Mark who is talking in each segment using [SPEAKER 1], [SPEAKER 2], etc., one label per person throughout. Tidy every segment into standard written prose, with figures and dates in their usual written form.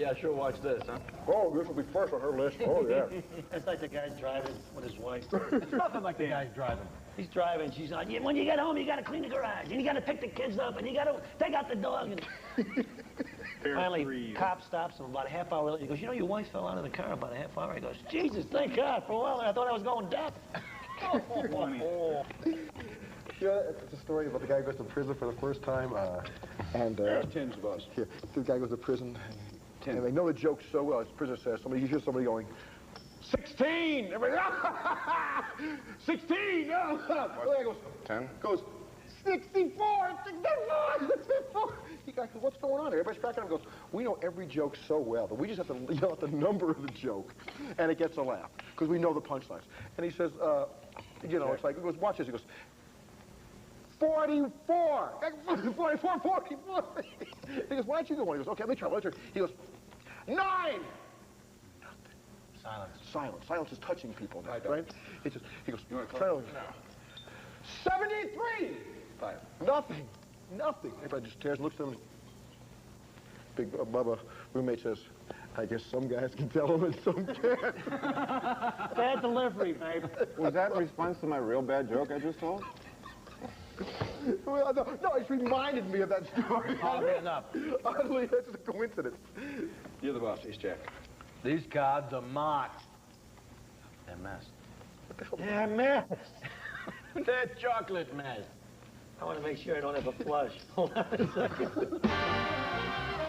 [SPEAKER 1] Yeah, sure, watch this, huh?
[SPEAKER 2] Oh, this will be first on her list. Oh, yeah.
[SPEAKER 3] It's like the guy's driving with his wife.
[SPEAKER 1] It's nothing like the guy's driving.
[SPEAKER 3] He's driving, she's like, when you get home, you gotta clean the garage, and you gotta pick the kids up, and you gotta take out the dog. And finally, cop stops him about a half hour later. He goes, you know, your wife fell out of the car about a half hour. He goes, Jesus, thank God. For a while, I thought I was going deaf.
[SPEAKER 2] Oh. You know, it's a story about the guy who goes to prison for the first time,
[SPEAKER 1] Tim's boss.
[SPEAKER 2] Yeah, the guy goes to prison, and they know the joke so well. His prisoner says, you hear somebody going, 16! Everybody, 16! No! The guy goes,
[SPEAKER 4] 10?
[SPEAKER 2] Goes, 64! 64! The guy goes, what's going on here? Everybody's cracking up and goes, we know every joke so well that we just have to yell out the number of the joke, and it gets a laugh, because we know the punchlines. And he says, you know, it's like, he goes, watch this. He goes, 44! 44, 44! He goes, why don't you go one? He goes, okay, let me try. He goes, 9!
[SPEAKER 3] Silence.
[SPEAKER 2] Silence. Silence is touching people now, right? He goes,
[SPEAKER 1] You want to call it?
[SPEAKER 2] 73!
[SPEAKER 1] 5.
[SPEAKER 2] Nothing. Nothing. Everybody just stares and looks at him. Big Bubba, roommate says, I guess some guys can tell him and some can't.
[SPEAKER 3] Bad delivery, babe.
[SPEAKER 4] Was that in response to my real bad joke I just told?
[SPEAKER 2] Well, no, it's reminded me of that story.
[SPEAKER 1] Oh, enough.
[SPEAKER 2] Oddly, that's just a coincidence.
[SPEAKER 1] You're the boss. He's Jack.
[SPEAKER 5] These cards are marked. They're messed.
[SPEAKER 2] What the hell?
[SPEAKER 3] They're messed.
[SPEAKER 5] They're chocolate mess.
[SPEAKER 3] I want to make sure I don't have a flush. Hold on a second.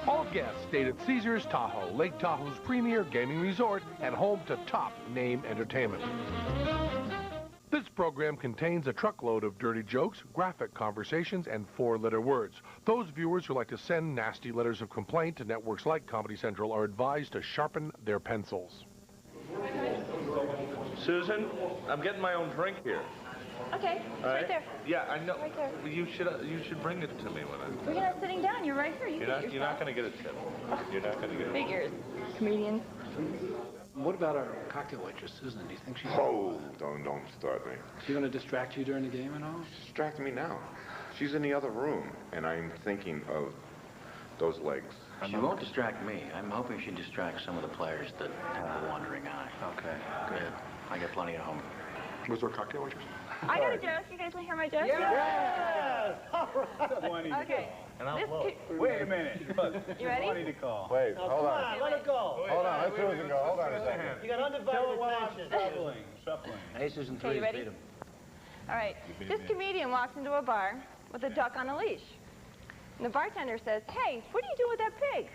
[SPEAKER 6] All guests stayed at Caesars Tahoe, Lake Tahoe's premier gaming resort and home to top name entertainment. This program contains a truckload of dirty jokes, graphic conversations, and 4-letter words. Those viewers who like to send nasty letters of complaint to networks like Comedy Central are advised to sharpen their pencils.
[SPEAKER 7] Susan, I'm getting my own drink here.
[SPEAKER 8] Okay, it's right there.
[SPEAKER 7] Yeah, I know.
[SPEAKER 8] Right there.
[SPEAKER 7] You should bring it to me when I.
[SPEAKER 8] Well, you're not sitting down. You're right here.
[SPEAKER 7] You're not going to get a tip. You're not going to get a tip.
[SPEAKER 8] Figures. Comedians.
[SPEAKER 1] What about our cocktail waitress, Susan? Do you think she's...
[SPEAKER 4] Oh, don't start me.
[SPEAKER 1] She going to distract you during the game and all?
[SPEAKER 4] Distract me now. She's in the other room, and I'm thinking of those legs.
[SPEAKER 5] She won't distract me. I'm hoping she distracts some of the players that have the wandering eye.
[SPEAKER 1] Okay,
[SPEAKER 5] Good. I got plenty at home.
[SPEAKER 2] Was there a cocktail waitress?
[SPEAKER 8] I got a joke. You guys want to hear my joke?
[SPEAKER 3] Yes! All right.
[SPEAKER 8] Okay.
[SPEAKER 3] And I'll blow.
[SPEAKER 1] Wait a minute.
[SPEAKER 8] You ready?
[SPEAKER 1] Funny to call.
[SPEAKER 4] Wait,
[SPEAKER 3] Now,
[SPEAKER 4] hold
[SPEAKER 3] come
[SPEAKER 4] on.
[SPEAKER 3] on, let it go.
[SPEAKER 4] Hold on, let Susan go. Hold on a second.
[SPEAKER 3] You got undivided attention.
[SPEAKER 1] Shuffling.
[SPEAKER 5] Hey, Susan,
[SPEAKER 8] Okay, you ready?
[SPEAKER 5] beat 'em.
[SPEAKER 8] All right. This comedian walks into a bar with a duck on a leash. And the bartender says, hey, what do you do with that pig?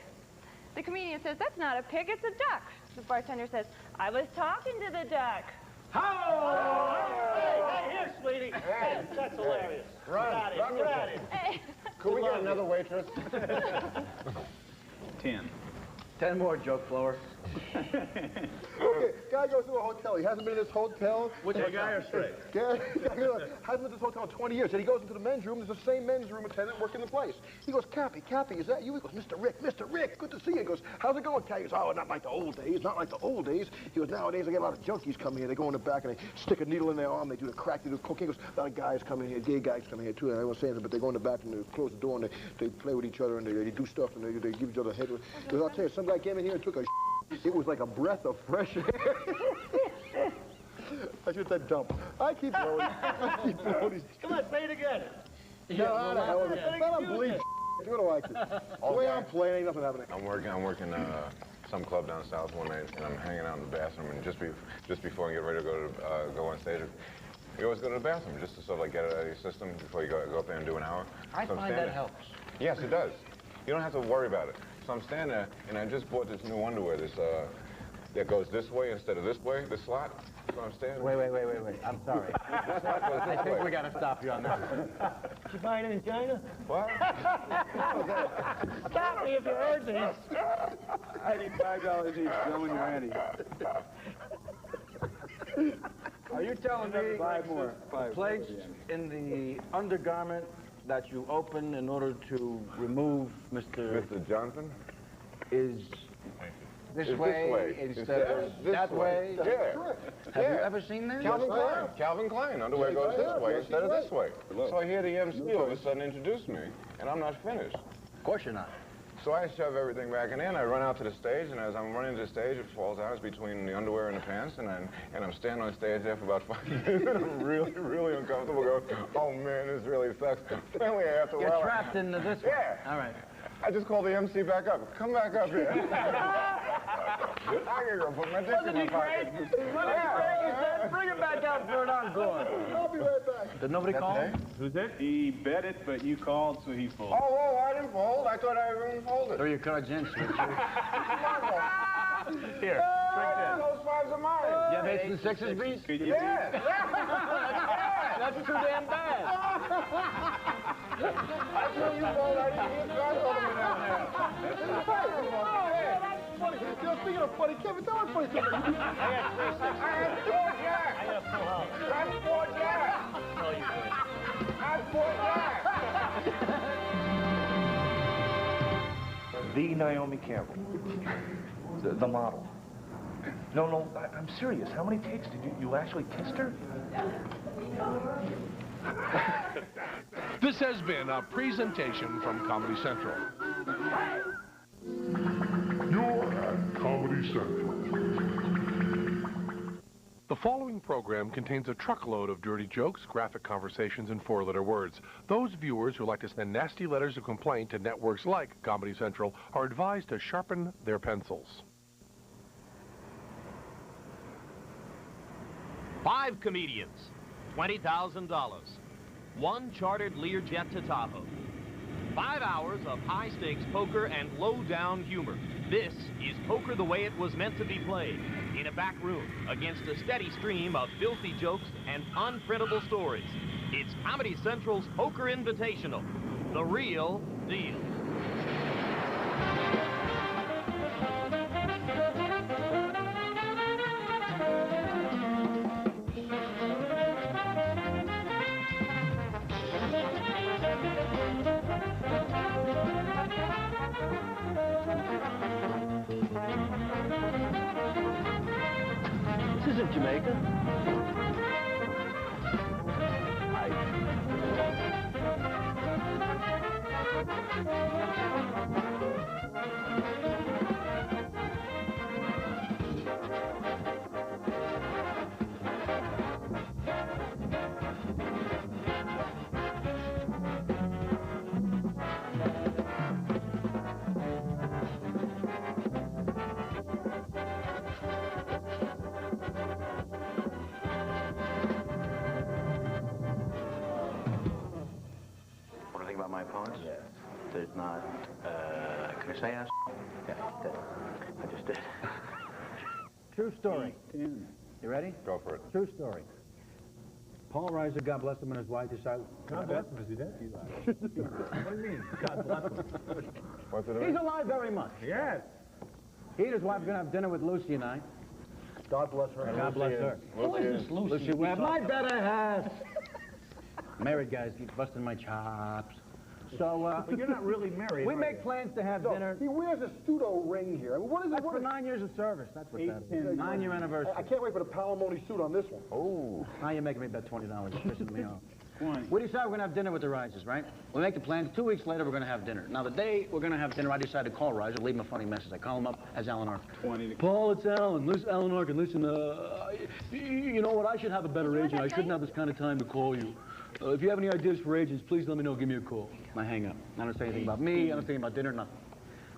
[SPEAKER 8] The comedian says, that's not a pig, it's a duck. The bartender says, I was talking to the duck.
[SPEAKER 3] Oh! Hey, here, sweetie. Hey, that's hilarious.
[SPEAKER 2] Run,
[SPEAKER 3] Get out of here.
[SPEAKER 8] Hey.
[SPEAKER 2] Could we get another waitress?
[SPEAKER 1] 10.
[SPEAKER 5] 10 more, joke blower.
[SPEAKER 2] Okay, guy goes to a hotel. He hasn't been in this hotel.
[SPEAKER 1] Which guy or straight?
[SPEAKER 2] Guy hasn't been in this hotel in 20 years. And he goes into the men's room. There's the same men's room attendant working the place. He goes, Cappy, is that you? He goes, Mr. Rick, good to see you. He goes, how's it going, Cappy? He goes, oh, not like the old days, not like the old days. He goes, nowadays I get a lot of junkies come here. They go in the back and they stick a needle in their arm. They do the crack, they do cocaine. He goes, a lot of guys come in here, gay guys come in here too. And I won't say anything, but they go in the back and they close the door and they play with each other and they do stuff and they give each other a head. He goes, I'll tell you, some guy came in here and took a it was like a breath of fresh air. I should say dump. I keep blowing.
[SPEAKER 3] Come on, say it again.
[SPEAKER 2] No, I don't know. It's not a bleach. You don't like it. The way I'm playing, ain't nothing happening.
[SPEAKER 4] I'm working some club down south one night, and I'm hanging out in the bathroom, and just before I get ready to go on stage, you always go to the bathroom just to sort of like get it out of your system before you go up there and do an hour.
[SPEAKER 5] I find that helps.
[SPEAKER 4] Yes, it does. You don't have to worry about it. So I'm standing there, and I just bought this new underwear, that goes this way instead of this way, this slot. So I'm standing.
[SPEAKER 5] Wait. I'm sorry. I think we got to stop you on that one.
[SPEAKER 3] Did you buy it in China?
[SPEAKER 4] What?
[SPEAKER 3] Stop me if you heard this.
[SPEAKER 1] I need $5 each. Go in your ante.
[SPEAKER 5] Are you telling me
[SPEAKER 1] 5 more?
[SPEAKER 5] place in the undergarment that you open in order to remove Mr.
[SPEAKER 4] Johnson?
[SPEAKER 5] is this way instead of that way?
[SPEAKER 4] Yeah.
[SPEAKER 5] Have you ever seen that?
[SPEAKER 4] Calvin Klein. Underwear goes this way instead of this way. So I hear the MC all of a sudden introduce me, and I'm not finished.
[SPEAKER 5] Of course you're not.
[SPEAKER 4] So I shove everything back in. I run out to the stage, and as I'm running to the stage, it falls out. It's between the underwear and the pants, and I'm standing on stage there for about 5 minutes, and I'm really, really uncomfortable. Going, oh man, this really sucks. Finally, after a while,
[SPEAKER 5] You're trapped into this one.
[SPEAKER 4] Yeah.
[SPEAKER 5] All right.
[SPEAKER 4] I just called the MC back up. Come back up here. I can go put my dick in my pocket.
[SPEAKER 5] Bring it back out for an encore.
[SPEAKER 2] I'll be right back.
[SPEAKER 5] Did nobody call?
[SPEAKER 9] Who's it? He bet it, but you called, so he folded.
[SPEAKER 4] Oh, I didn't fold. I thought everyone folded.
[SPEAKER 5] Throw your cards in, switch.
[SPEAKER 9] Here, drink this.
[SPEAKER 4] Those fives are mine.
[SPEAKER 5] You have eights and sixes, Beast?
[SPEAKER 9] Could you
[SPEAKER 4] Yeah.
[SPEAKER 5] That's too damn bad.
[SPEAKER 4] I told you fold. I didn't even start holding me down there.
[SPEAKER 2] Funny. You know, speaking of funny, Kevin, tell us funny something.
[SPEAKER 4] I had 4 jacks.
[SPEAKER 3] I got a full house.
[SPEAKER 4] I had 4 jacks.
[SPEAKER 3] No, you couldn't.
[SPEAKER 4] I had 4 jacks.
[SPEAKER 10] The Naomi Campbell, the model. No, I'm serious. How many takes did you actually kissed her?
[SPEAKER 6] This has been a presentation from Comedy Central.
[SPEAKER 11] You're at Comedy Central.
[SPEAKER 6] The following program contains a truckload of dirty jokes, graphic conversations, and 4-letter words. Those viewers who like to send nasty letters of complaint to networks like Comedy Central are advised to sharpen their pencils.
[SPEAKER 12] 5 comedians, $20,000. 1 chartered Learjet to Tahoe. 5 hours of high-stakes poker and low-down humor. This is poker the way it was meant to be played, in a back room, against a steady stream of filthy jokes and unprintable stories. It's Comedy Central's Poker Invitational, the real deal.
[SPEAKER 3] This isn't Jamaica.
[SPEAKER 10] My opponents? Yeah. There's not, can I say ass? Yeah, I did. I just did.
[SPEAKER 5] True story. You ready?
[SPEAKER 4] Go for it.
[SPEAKER 5] True story. Paul Reiser, God bless him, and his wife decided...
[SPEAKER 9] God bless him, is he dead? What do you mean? God bless him.
[SPEAKER 4] What's it?
[SPEAKER 5] He's alive very much.
[SPEAKER 9] Yes.
[SPEAKER 5] He and his wife are going to have dinner with Lucy and I.
[SPEAKER 2] God bless her.
[SPEAKER 5] God bless her.
[SPEAKER 3] Who is this Lucy?
[SPEAKER 5] Lucy Webb, my better half. Married guys keep busting my chops. So,
[SPEAKER 9] But you're not really married.
[SPEAKER 5] we make plans to have dinner.
[SPEAKER 2] He wears a pseudo ring here. I mean, what is it?
[SPEAKER 5] That's for 9 years of service. That's what that is. 9-year anniversary.
[SPEAKER 2] I can't wait for the palimony suit on this one.
[SPEAKER 4] Oh.
[SPEAKER 5] Now you're making me bet $20. You're pissing me off. We decide we're going to have dinner with the Risers, right? We make the plans. 2 weeks later, we're going to have dinner. Now, the day we're going to have dinner, I decide to call Riser, leave him a funny message. I call him up as Alan Arkin. Paul, it's Alan. Listen, Alan Arkin, listen, you know what? I should have a better agent. I shouldn't have this kind of time to call you. If you have any ideas for agents, please let me know. Give me a call. I hang up. I don't say anything about me. I don't say anything about dinner, nothing.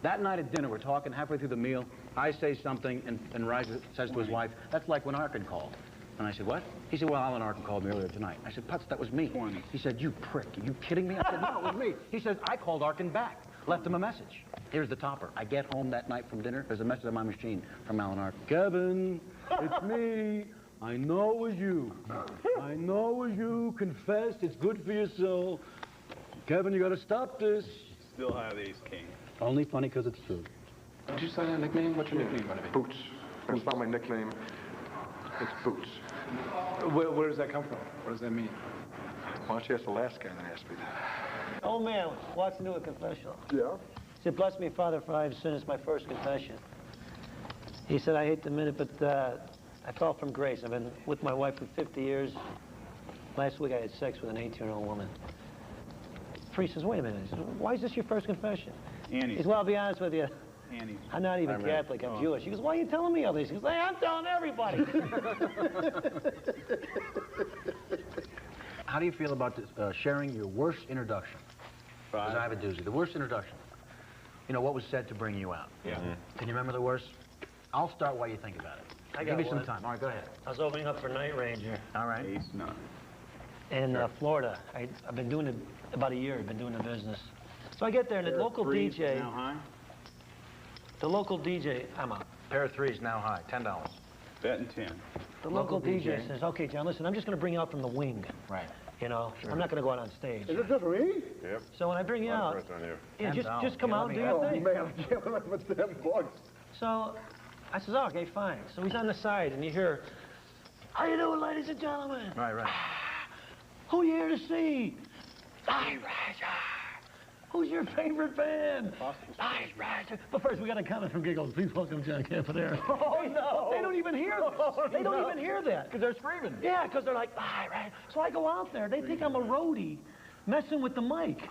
[SPEAKER 5] That night at dinner, we're talking halfway through the meal. I say something, and Riser says to his wife, that's like when Arkin called. And I said, what? He said, well, Alan Arkin called me earlier tonight. I said, Putz, that was me. He said, you prick. Are you kidding me? I said, no, it was me. He says, I called Arkin back. Left him a message. Here's the topper. I get home that night from dinner. There's a message on my machine from Alan Arkin. Kevin, it's me. I know it was you. I know it was you. Confessed. It's good for your soul. Kevin, you got to stop this.
[SPEAKER 9] Still have ace king.
[SPEAKER 5] Only funny because it's true.
[SPEAKER 1] Did you sign a nickname? What's your nickname going to be?
[SPEAKER 11] Boots. That's not my nickname. It's Boots.
[SPEAKER 1] Where does that come from? What does that mean?
[SPEAKER 11] Why don't you ask the last guy that asked me that?
[SPEAKER 3] Old man walks into a confessional.
[SPEAKER 2] Yeah?
[SPEAKER 3] He said, bless me, Father, for I have sinned. It's my first confession. He said, I hate to admit it, but I fell from grace. I've been with my wife for 50 years. Last week I had sex with an 18-year-old woman. Priest says, wait a minute. He says, why is this your first confession?
[SPEAKER 9] Annie's.
[SPEAKER 3] He says, well, I'll be honest with you.
[SPEAKER 9] Annie's.
[SPEAKER 3] I'm not even Catholic, I'm Jewish. He goes, why are you telling me all this? He goes, hey, I'm telling everybody.
[SPEAKER 5] How do you feel about sharing your worst introduction? Because I have a doozy. The worst introduction. You know, what was said to bring you out?
[SPEAKER 7] Yeah.
[SPEAKER 5] Can you remember the worst? I'll start while you think about it. Give me some time. All right, go ahead.
[SPEAKER 3] I was opening up for Night Ranger.
[SPEAKER 5] All right.
[SPEAKER 9] Ace nine.
[SPEAKER 3] In Florida. I've been doing it about a year. I've been doing the business. So I get there, and the local DJ...
[SPEAKER 9] Now high?
[SPEAKER 3] The local DJ... I'm out.
[SPEAKER 5] Pair of threes now high, $10.
[SPEAKER 9] Betting 10.
[SPEAKER 3] The local DJ says, okay, John, listen, I'm just going to bring you out from the wing.
[SPEAKER 5] Right.
[SPEAKER 3] You know, I'm not going to go out on stage.
[SPEAKER 2] Is it just me?
[SPEAKER 4] Yep.
[SPEAKER 3] So when I bring you out, yeah, just come out and do
[SPEAKER 2] Oh,
[SPEAKER 3] your thing.
[SPEAKER 2] man, I can't believe what's them bugs.
[SPEAKER 3] So I says, oh, okay, fine. So he's on the side, and you hear, how you doing, ladies and gentlemen?
[SPEAKER 5] Right, right.
[SPEAKER 3] Who you here to see? Night Ranger. Who's your favorite band? Night Ranger. But first, we got a comment from Giggles. Please welcome John Caponera.
[SPEAKER 2] Oh, no.
[SPEAKER 3] They don't even hear this. They don't even hear that.
[SPEAKER 5] Because they're screaming.
[SPEAKER 3] Yeah, because they're like, Night Ranger. So I go out there. They think I'm a roadie messing with the mic.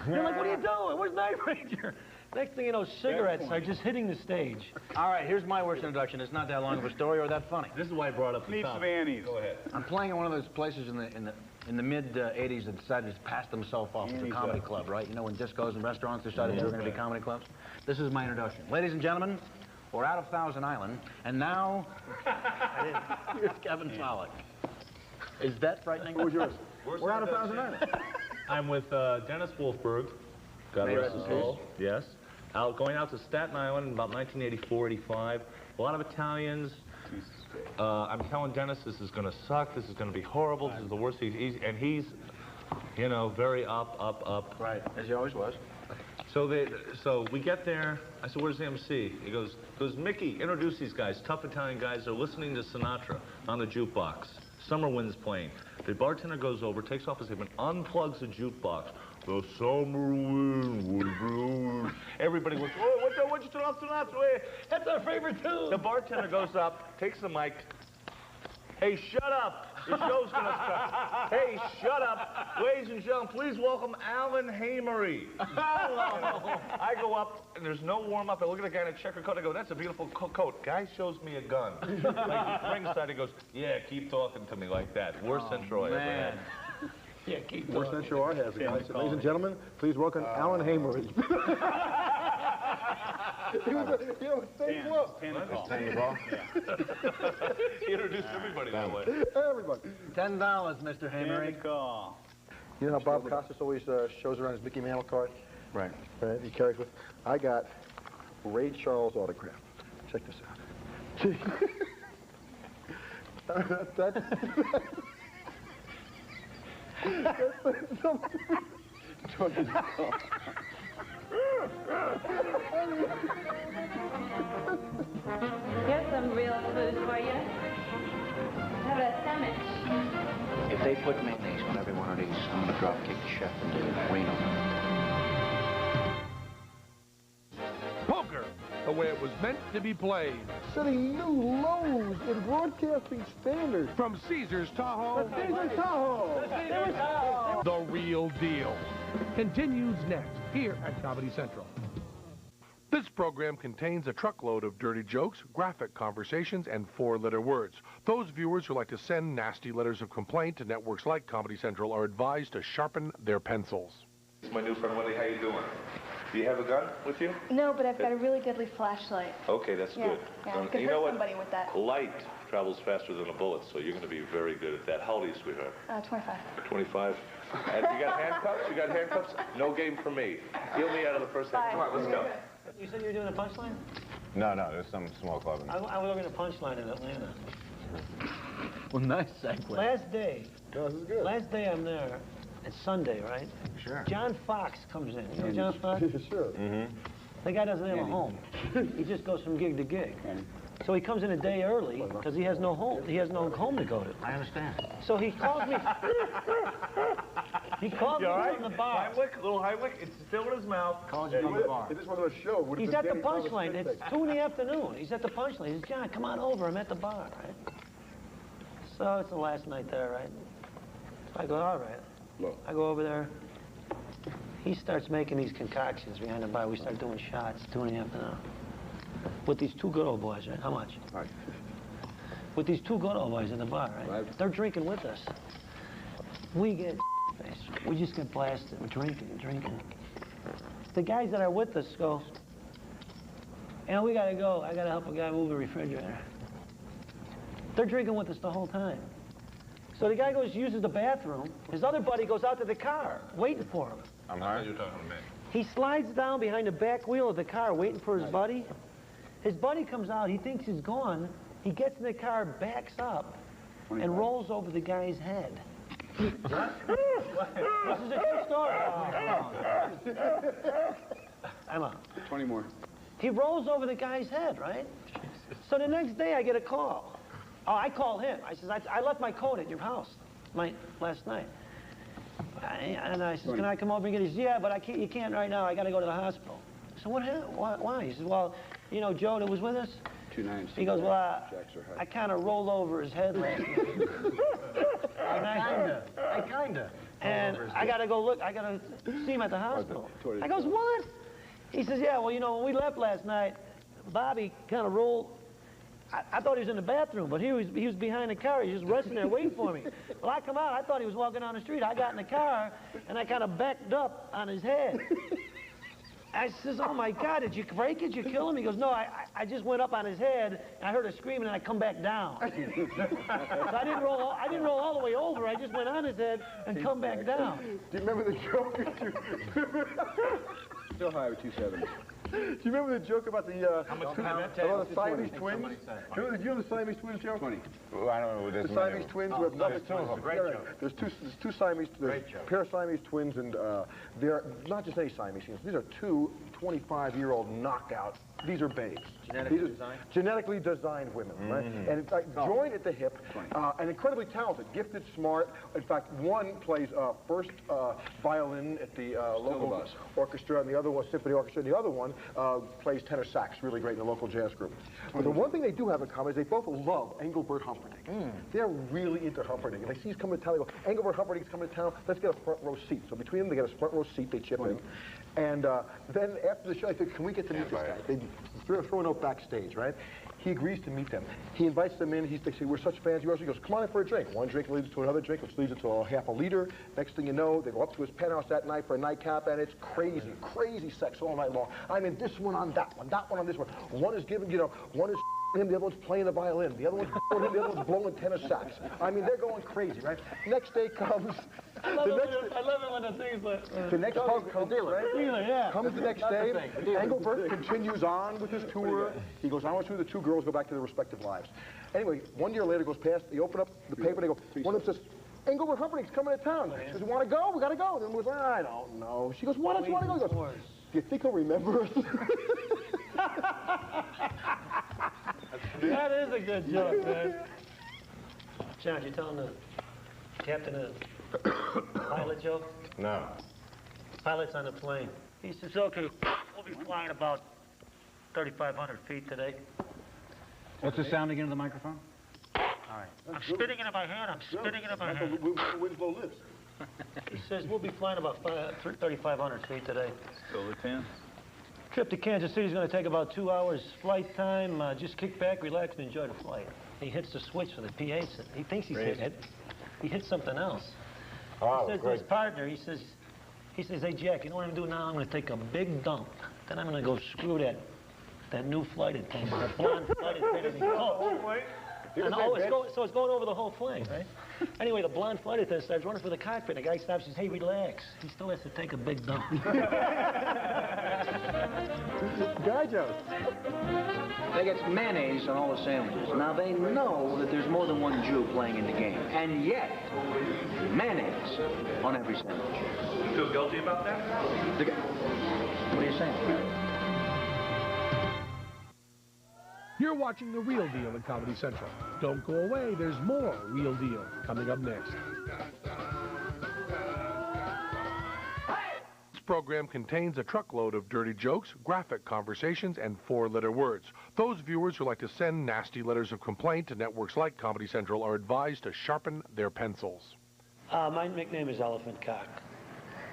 [SPEAKER 3] They're like, what are you doing? Where's Night Ranger? Next thing you know, cigarettes are just hitting the stage.
[SPEAKER 5] All right, here's my worst introduction. It's not that long of a story or that funny.
[SPEAKER 9] This is why I brought up the top. Annie's. Go ahead.
[SPEAKER 5] I'm playing in one of those places in the mid 80s that decided to pass themselves off as a comedy club, right? You know, when discos and restaurants decided they were going to be comedy clubs. This is my introduction. Ladies and gentlemen, we're out of Thousand Island, and now here's Kevin Pollak. Is that frightening?
[SPEAKER 2] Who was yours?
[SPEAKER 5] We're out of Thousand Island.
[SPEAKER 7] I'm with Dennis Wolfberg. God rest his soul. Yes. Going out to Staten Island in about 1984, 85. A lot of Italians. I'm telling Dennis this is going to suck. This is going to be horrible. This is the worst. And he's, you know, very up.
[SPEAKER 5] Right, as he always was.
[SPEAKER 7] So we get there. I said, where's the MC? He goes, Mickey, introduce these guys. Tough Italian guys. They're listening to Sinatra on the jukebox. Summer Wind's playing. The bartender goes over, takes off his apron, unplugs the jukebox. The summer wind would blow. Everybody goes, oh, what you turn off Sinatra? That's our favorite tune. The bartender goes up, takes the mic. Hey, shut up. The show's gonna start. Hey, shut up. Ladies and gentlemen, please welcome Allan Havey. I go up, and there's no warm-up. I look at the guy in a checker coat. I go, that's a beautiful coat. Guy shows me a gun. Like ringside, he goes, yeah, keep talking to me like that. Worst intro I ever had.
[SPEAKER 3] Yeah, keep
[SPEAKER 2] Worst intro I have. Ladies and gentlemen, please welcome Allan Havey. He was same club.
[SPEAKER 7] He introduced everybody that way.
[SPEAKER 2] Everybody.
[SPEAKER 5] $10, Mr. Havey.
[SPEAKER 2] You know how Bob Costas always shows around his Mickey Mantle card?
[SPEAKER 5] Right.
[SPEAKER 2] Right, he carries with. I got Ray Charles autograph. Check this out. That's
[SPEAKER 8] Here's some real food for you. How about a sandwich?
[SPEAKER 10] If they put mayonnaise on every one of these, I'm going to drop kick the chef and Reno.
[SPEAKER 6] Poker, the way it was meant to be played.
[SPEAKER 2] setting new lows in broadcasting standards.
[SPEAKER 6] From Caesar's Tahoe.
[SPEAKER 2] Caesar's Tahoe.
[SPEAKER 6] The real deal. Continues next here at Comedy Central. This program contains a truckload of dirty jokes, graphic conversations, and four-letter words. Those viewers who like to send nasty letters of complaint to networks like Comedy Central are advised to sharpen their pencils.
[SPEAKER 7] It's my new friend, Wendy. How you doing? Do you have a gun with you?
[SPEAKER 13] No, but I've got a really deadly flashlight.
[SPEAKER 7] Okay, that's good.
[SPEAKER 13] Yeah, I could
[SPEAKER 7] you
[SPEAKER 13] hurt
[SPEAKER 7] know what?
[SPEAKER 13] somebody with that.
[SPEAKER 7] Light travels faster than a bullet, so you're going to be very good at that. How old are you, sweetheart?
[SPEAKER 13] 25.
[SPEAKER 7] 25. And you got handcuffs? You got handcuffs? No game for me. Heal me out of the first half. Come on, let's go.
[SPEAKER 3] You said you were doing a punchline?
[SPEAKER 4] No, there's some small club in there.
[SPEAKER 3] I was working a punchline in Atlanta.
[SPEAKER 5] Well, nice segue.
[SPEAKER 3] Last day.
[SPEAKER 2] No, this is good.
[SPEAKER 3] Last day I'm there. It's Sunday, right?
[SPEAKER 5] Sure.
[SPEAKER 3] John Fox comes in. You know John Fox?
[SPEAKER 2] Sure.
[SPEAKER 4] Mm-hmm.
[SPEAKER 3] The guy doesn't have a home. He just goes from gig to gig. So he comes in a day early because he has no home. He has no home to go to.
[SPEAKER 5] I understand.
[SPEAKER 3] So he calls me. He called me from the bar.
[SPEAKER 7] Heimlich, little Heimlich, it's still in his mouth.
[SPEAKER 5] Calls you from the bar.
[SPEAKER 2] It just wanted to show.
[SPEAKER 3] He's at the punchline. It's 2 in the afternoon. He's at the punchline. He says, John, come on over. I'm at the bar, right? So it's the last night there, right? So I go, all right. I go over there. He starts making these concoctions behind the bar. We start doing shots, 2.5 an hour. With these two good old boys, right? How much?
[SPEAKER 2] Right.
[SPEAKER 3] With these two good old boys in the bar, right? They're drinking with us. We get faced. We just get blasted. We're drinking. The guys that are with us go, we gotta go. I gotta help a guy move the refrigerator. They're drinking with us the whole time. So the guy goes, uses the bathroom. His other buddy goes out to the car, waiting for him.
[SPEAKER 4] I'm high. You're talking to me.
[SPEAKER 3] He slides down behind the back wheel of the car, waiting for his buddy. His buddy comes out. He thinks he's gone. He gets in the car, backs up, and rolls over the guy's head. What? This is a true story. I'm out.
[SPEAKER 2] 20 more.
[SPEAKER 3] He rolls over the guy's head, right? So the next day I get a call. Oh, I called him. I says, I left my coat at your house last night. And I says, can I come over and get it? He says, yeah, but you can't right now. I got to go to the hospital. So what happened? Why? He says, well, you know, Joe that was with us?
[SPEAKER 2] 2 9.
[SPEAKER 3] He goes, well, I kind of rolled over his head last night.
[SPEAKER 5] I kinda.
[SPEAKER 3] And I got to go look. I got to see him at the hospital. I goes, what? He says, yeah, well, you know, when we left last night, Bobby kind of rolled. I thought he was in the bathroom, but he was behind the car. He was just resting there waiting for me. Well, I come out. I thought he was walking down the street. I got in the car, and I kind of backed up on his head. I says, oh, my God, did you break it? Did you kill him? He goes, no, I just went up on his head, and I heard a scream, and I come back down. So I didn't roll all the way over. I just went on his head and come back down.
[SPEAKER 2] Do you remember the joke? Still high with 270. Do you remember the joke about the Siamese twins? Do you know the Siamese twins, Joe? 20.
[SPEAKER 4] Well, I don't know what this is.
[SPEAKER 2] The Siamese twins who have nothing.
[SPEAKER 4] Great joke.
[SPEAKER 2] There's two Siamese, there's a pair of Siamese twins, and they're not just any Siamese twins. These are two 25-year-old knockout. These are babes. Genetically designed women, right? And it's like joined at the hip, and incredibly talented, gifted, smart. In fact, one plays first violin at the local orchestra, and the other one symphony orchestra, and the other one plays tenor sax, really great in the local jazz group. But the one thing they do have in common is they both love Engelbert Humperdinck. They're really into Humperdinck. And they see he's coming to town, they go, Engelbert Humperdinck's coming to town, let's get a front row seat. So between them, they get a front row seat, they chip in. And then after the show, I think, can we get to meet this guy? They throw a note backstage, right? He agrees to meet them. He invites them in. They say, we're such fans of yours. He goes, come on in for a drink. One drink leads to another drink, which leads to a half a liter. Next thing you know, they go up to his penthouse that night for a nightcap, and it's crazy, crazy sex all night long. I mean, this one on that one on this one. One is giving, one is him, the other one's playing the violin. The other one's him, the other one's blowing tenor sax. I mean, they're going crazy, right? Next day comes.
[SPEAKER 3] I love it when the things like
[SPEAKER 2] the next pub comes, right? Comes the next day. Engelbert continues on with his tour. He goes on through the two girls go back to their respective lives. Anyway, 1 year later goes past. They open up the paper. They go. One of them says, Engelbert Humperdinck's coming to town. He says, want to go? We got to go. The other one goes, I don't know. She goes, why don't you want to go? He goes, do you think he'll remember us?
[SPEAKER 3] That is a good joke, man. John, you telling the captain a pilot joke?
[SPEAKER 4] No.
[SPEAKER 3] Pilot's on the plane. He says, okay, we'll be flying about 3,500 feet today.
[SPEAKER 5] What's the sound again of the microphone? All right.
[SPEAKER 3] I'm spitting it in my hand.
[SPEAKER 2] Winslow lives.
[SPEAKER 3] He says, we'll be flying about 3,500 feet today.
[SPEAKER 9] Still the 10.
[SPEAKER 3] Trip to Kansas City is going to take about 2 hours flight time. Just kick back, relax, and enjoy the flight. He hits the switch for the PA. He thinks he's hit it. He hits something else.
[SPEAKER 4] Oh,
[SPEAKER 3] he says to his partner, he says, hey, Jack, you know what I'm going to do now? I'm going to take a big dump. Then I'm going to go screw that new flight attendant, that blonde flight attendant. So it's going over the whole plane, right? Anyway, the blonde flight attendant starts running for the cockpit. The guy stops and says, hey, relax. He still has to take a big dump.
[SPEAKER 2] Guy jokes.
[SPEAKER 5] They get mayonnaise on all the sandwiches. Now, they know that there's more than one Jew playing in the game. And yet, mayonnaise on every sandwich.
[SPEAKER 7] You feel guilty about that?
[SPEAKER 5] What are you saying?
[SPEAKER 6] You're watching The Real Deal at Comedy Central. Don't go away, there's more Real Deal coming up next. This program contains a truckload of dirty jokes, graphic conversations, and 4-letter words. Those viewers who like to send nasty letters of complaint to networks like Comedy Central are advised to sharpen their pencils.
[SPEAKER 3] My nickname is Elephant Cock.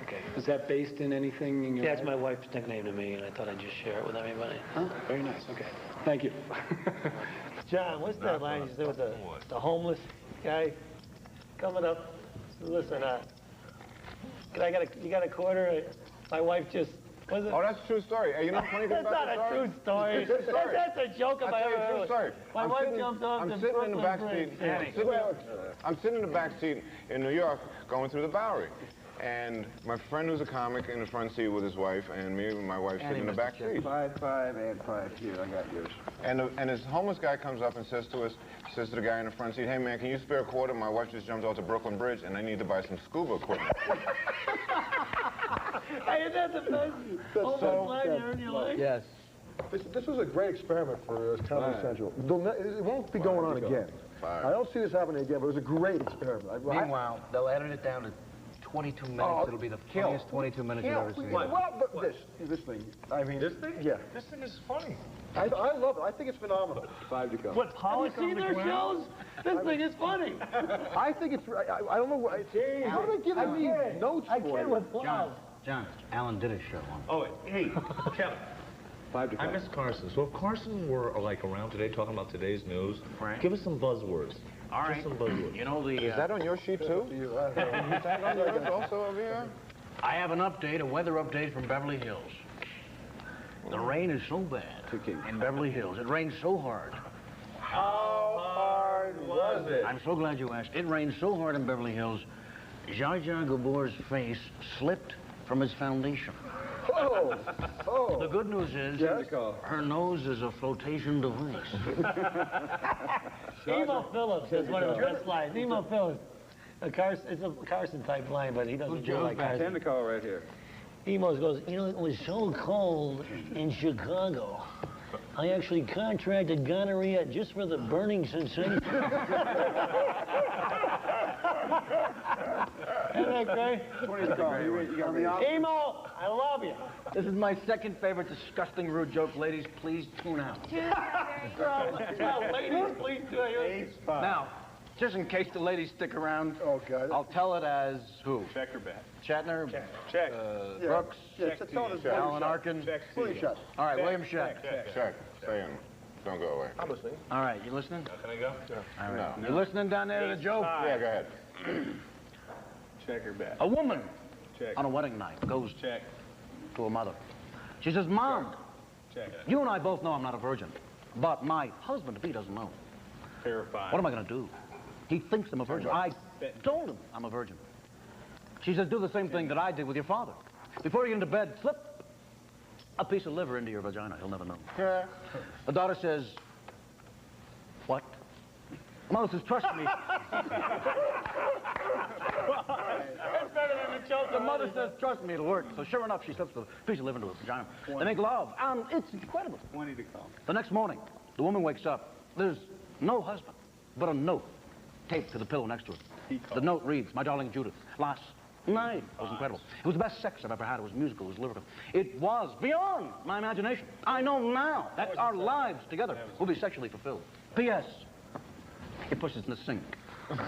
[SPEAKER 3] Okay.
[SPEAKER 1] Is that based in anything in your
[SPEAKER 3] Yeah, it's
[SPEAKER 1] life?
[SPEAKER 3] my wife's nickname to me, and I thought I'd just share it with everybody.
[SPEAKER 1] Huh? Very nice. Okay. Thank you.
[SPEAKER 3] John, what's that line you said with the homeless guy coming up? Listen, you got a quarter? My wife just, was it?
[SPEAKER 4] Oh, that's a true story. Hey, you know the funny thing
[SPEAKER 3] That's
[SPEAKER 4] about
[SPEAKER 3] not
[SPEAKER 4] the story?
[SPEAKER 3] a true story.
[SPEAKER 4] It's a true story.
[SPEAKER 3] That's a joke if I ever heard
[SPEAKER 4] true
[SPEAKER 3] it.
[SPEAKER 4] story.
[SPEAKER 3] My wife jumped off
[SPEAKER 4] I'm
[SPEAKER 3] the
[SPEAKER 4] sitting in the
[SPEAKER 3] Brooklyn
[SPEAKER 4] back
[SPEAKER 3] Bridge.
[SPEAKER 4] seat. I'm sitting in the back seat in New York going through the Bowery. And my friend who's a comic in the front seat with his wife, and me and my wife sitting in the back seat.
[SPEAKER 2] 5, 5, and 5. Here, I got yours.
[SPEAKER 4] And this homeless guy comes up and says to the guy in the front seat, hey man, can you spare a quarter? My wife just jumped off the Brooklyn Bridge and I need to buy some scuba equipment.
[SPEAKER 3] Hey, isn't that the best homeless line you heard in your life?
[SPEAKER 5] Yes.
[SPEAKER 2] This was a great experiment for Comedy Central. It won't be going on again. I don't see this happening again, but it was a great experiment.
[SPEAKER 5] Meanwhile, they'll edit it down to 22 minutes. It'll be the funniest 22 minutes you've ever seen.
[SPEAKER 2] Well, but this thing. I mean,
[SPEAKER 7] This thing?
[SPEAKER 2] Yeah.
[SPEAKER 7] This thing is funny.
[SPEAKER 2] I love it. I think it's phenomenal.
[SPEAKER 11] 5 to go.
[SPEAKER 3] What, Pollak on the ground? Shows? This thing is funny.
[SPEAKER 2] I think it's. I don't know why. How are they giving me notes for it?
[SPEAKER 5] John, Alan did a show on it.
[SPEAKER 7] Oh, hey, Kevin.
[SPEAKER 11] 5 to go.
[SPEAKER 7] I miss Carson. So if Carson were like around today talking about today's news, give us some buzzwords.
[SPEAKER 5] All right.
[SPEAKER 7] Some buzzwords.
[SPEAKER 5] You know the...
[SPEAKER 4] Is that on your sheet too? Is that on yours also over here?
[SPEAKER 5] I have an update, a weather update from Beverly Hills. The rain is so bad in Beverly Hills. It rained so hard.
[SPEAKER 7] How hard was it?
[SPEAKER 5] I'm so glad you asked. It rained so hard in Beverly Hills, Zsa Zsa Gabor's face slipped from its foundation.
[SPEAKER 2] Oh.
[SPEAKER 5] The good news is her nose is a flotation device.
[SPEAKER 3] Emo Phillips is one of the best lines. Emo Phillips. It's a Carson-type line, but he doesn't do it like Carson.
[SPEAKER 11] 10 to call right here.
[SPEAKER 3] Emo goes, you know, it was so cold in Chicago. I actually contracted gonorrhea just for the burning sensation. Isn't that great?
[SPEAKER 11] 20 to call. You got the option.
[SPEAKER 3] Emo, I love you.
[SPEAKER 5] This is my second favorite disgusting rude joke. Ladies, please tune out.
[SPEAKER 3] Ladies, please do it.
[SPEAKER 5] Now, just in case the ladies stick around, I'll tell it as who?
[SPEAKER 11] Check or bet?
[SPEAKER 5] Shatner?
[SPEAKER 11] Check.
[SPEAKER 5] Brooks?
[SPEAKER 2] Alan
[SPEAKER 5] Arkin?
[SPEAKER 2] William Shatner.
[SPEAKER 5] All right, William Shatner.
[SPEAKER 4] Check. Stay in. Don't go away.
[SPEAKER 2] I'm listening.
[SPEAKER 5] All right, you listening?
[SPEAKER 7] Can I go?
[SPEAKER 5] All right.
[SPEAKER 4] No.
[SPEAKER 5] You listening down there to the joke?
[SPEAKER 4] Yeah, go ahead.
[SPEAKER 11] Check or bet?
[SPEAKER 5] A woman
[SPEAKER 11] Check.
[SPEAKER 5] on a wedding night goes
[SPEAKER 11] Check.
[SPEAKER 5] to her mother. She says, Mom,
[SPEAKER 11] Check.
[SPEAKER 5] you and I both know I'm not a virgin, but my husband-to-be doesn't know.
[SPEAKER 11] Terrified.
[SPEAKER 5] What am I going to do? He thinks I'm a virgin. I told him I'm a virgin. She says, do the same thing that I did with your father. Before you get into bed, slip a piece of liver into your vagina. He'll never know.
[SPEAKER 2] Yeah.
[SPEAKER 5] The daughter says, what? Mother says, trust me.
[SPEAKER 3] That's better than the joke.
[SPEAKER 5] The mother says, trust me, it'll work. So sure enough, she slips a piece of liver into her vagina. They make love, and it's incredible.
[SPEAKER 11] 20 to call.
[SPEAKER 5] The next morning, the woman wakes up. There's no husband, but a note taped to the pillow next to her. The note reads, my darling Judith, last night was incredible. It was the best sex I've ever had. It was musical, it was lyrical. It was beyond my imagination. I know now that our lives together will be sexually fulfilled. P.S. It pushes in the sink. That's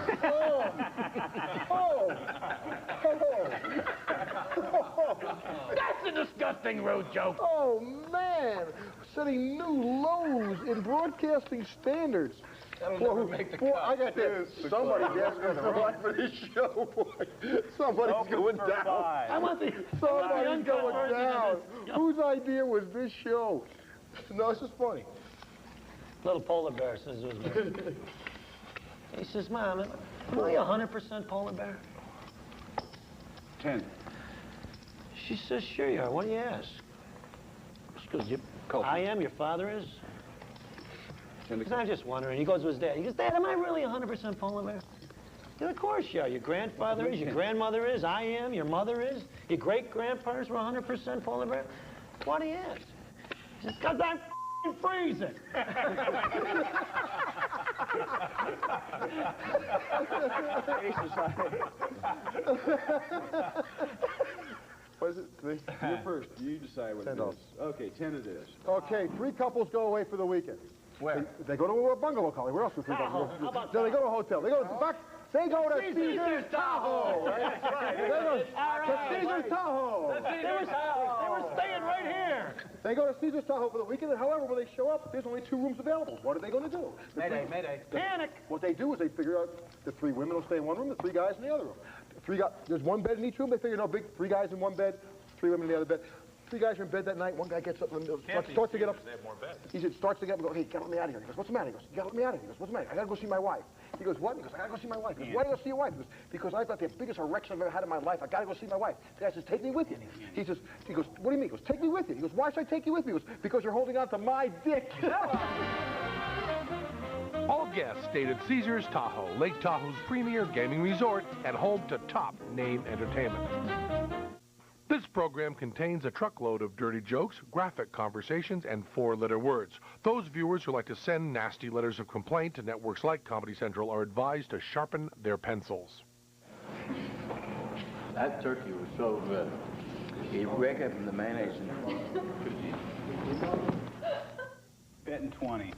[SPEAKER 5] a disgusting rude joke.
[SPEAKER 2] Oh, man. Setting new lows in broadcasting standards. Boy, I got that. Somebody's asking for money for this show, boy. Somebody's going down. Somebody's going down. Whose idea was this show? No, this is funny.
[SPEAKER 3] Little polar bear says it was me. He says, Mom, am I 100% polar bear?
[SPEAKER 11] 10.
[SPEAKER 3] She says, sure you are. What do you ask? She goes, I am, your father is? Because I'm just wondering. He goes to his dad. He goes, Dad, am I really 100% polar bear? He goes, of course you are. Your grandfather is, your grandmother is, I am, your mother is, your great-grandparents were 100% polar bear. Why do you ask? He says, because I'm freezing.
[SPEAKER 2] What is it?
[SPEAKER 11] You're first. You decide what it is. Okay, 10 it is.
[SPEAKER 2] Okay, 3 couples go away for the weekend.
[SPEAKER 5] Where?
[SPEAKER 2] They go to a bungalow colony. Where else do 3 couples go?
[SPEAKER 3] How about
[SPEAKER 2] No, they go to a hotel. They go back They go to Caesar's Tahoe.
[SPEAKER 3] That's right.
[SPEAKER 2] They go to Caesar's Tahoe.
[SPEAKER 3] They were staying right here.
[SPEAKER 2] They go to Caesar's Tahoe for the weekend, and however, when they show up, there's only 2 rooms available. What are they going to do?
[SPEAKER 5] Mayday, mayday.
[SPEAKER 3] Panic.
[SPEAKER 2] What they do is they figure out the 3 women will stay in one room, the 3 guys in the other room. There's 1 bed in each room. They figure, no, 3 guys in 1 bed, 3 women in the other bed. 3 guys are in bed that night. 1 guy gets up and starts to get up.
[SPEAKER 7] They have more beds.
[SPEAKER 2] He starts to get up and go, hey, you gotta let me out of here. He goes, what's the matter? He goes, you gotta let me out of here. He goes, what's the matter? I gotta go see my wife. He goes, what? He goes, I gotta go see my wife. He goes, why do you go see your wife? He goes, because I've got the biggest erection I've ever had in my life. I gotta go see my wife. The guy says, take me with you. He goes, what do you mean? He goes, take me with you. He goes, why should I take you with me? He goes, because you're holding on to my dick.
[SPEAKER 6] All guests stayed at Caesars Tahoe, Lake Tahoe's premier gaming resort and home to top name entertainment. This program contains a truckload of dirty jokes, graphic conversations, and 4-letter words. Those viewers who like to send nasty letters of complaint to networks like Comedy Central are advised to sharpen their pencils.
[SPEAKER 10] That turkey was so good. It wrecked up in the mayonnaise.
[SPEAKER 9] Betting 20.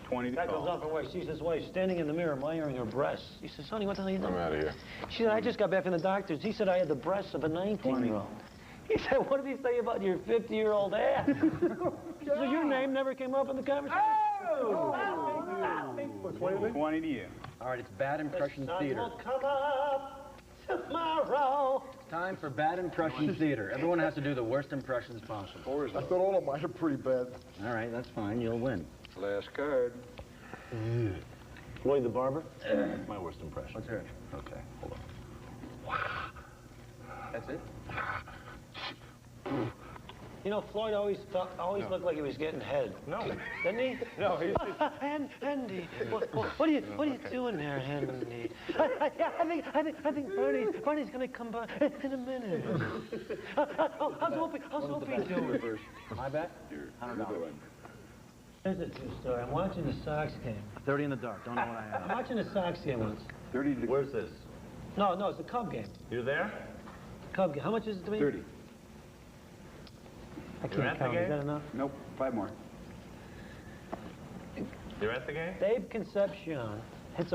[SPEAKER 9] 20 to
[SPEAKER 3] That goes
[SPEAKER 9] call.
[SPEAKER 3] on for work. Sees his wife standing in the mirror admiring her breasts. He says, honey, what the hell are you doing?
[SPEAKER 4] I'm out of here.
[SPEAKER 3] She said, I just got back from the doctor's. He said I had the breasts of a 19-year-old. He said, what did he say about your 50-year-old ass? So your name never came up in the conversation?
[SPEAKER 2] Oh!
[SPEAKER 9] 20 to you.
[SPEAKER 5] All right, it's Bad Impression
[SPEAKER 3] The sun
[SPEAKER 5] Theater.
[SPEAKER 3] will come up tomorrow.
[SPEAKER 5] It's time for Bad Impression Theater. Everyone has to do the worst impressions possible.
[SPEAKER 2] I thought all of mine are pretty bad.
[SPEAKER 5] All right, that's fine. You'll win.
[SPEAKER 11] Last card.
[SPEAKER 7] Lloyd the Barber? My worst impression.
[SPEAKER 5] Let's hear it.
[SPEAKER 7] Okay, hold on.
[SPEAKER 5] That's it?
[SPEAKER 3] You know, Floyd always looked like he was getting head.
[SPEAKER 7] No.
[SPEAKER 3] Didn't he?
[SPEAKER 7] No, he's
[SPEAKER 3] Andy, what are you doing there, Andy? I think Barney's gonna come by in a minute. How's Opie doing?
[SPEAKER 5] My bet? $100.
[SPEAKER 3] Here's a true story. I'm watching the Sox game.
[SPEAKER 5] 30 in the dark. Don't know what I
[SPEAKER 3] I'm
[SPEAKER 5] have.
[SPEAKER 3] watching the Sox game once.
[SPEAKER 11] 30 to...
[SPEAKER 7] Where's this?
[SPEAKER 3] No, it's the Cub game.
[SPEAKER 7] You there?
[SPEAKER 3] Cub game. How much is it to me?
[SPEAKER 11] 30.
[SPEAKER 3] I
[SPEAKER 7] You're
[SPEAKER 3] can't
[SPEAKER 7] at the
[SPEAKER 3] count. Is
[SPEAKER 7] game?
[SPEAKER 3] that enough?
[SPEAKER 11] Nope, 5 more.
[SPEAKER 7] You're at the game?
[SPEAKER 3] Dave Concepcion hits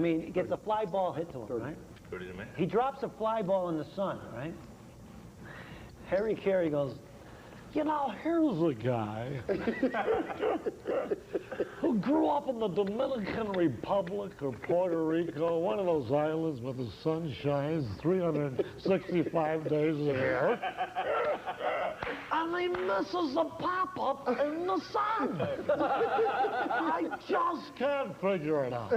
[SPEAKER 3] he gets a fly ball hit to him, right?
[SPEAKER 7] 30 to me.
[SPEAKER 3] He drops a fly ball in the sun, right? Harry Carey goes, you know, here's a guy who grew up in the Dominican Republic or Puerto Rico, one of those islands where the sun shines 365 days a year. And he misses a pop-up in the sun. I just can't figure it out.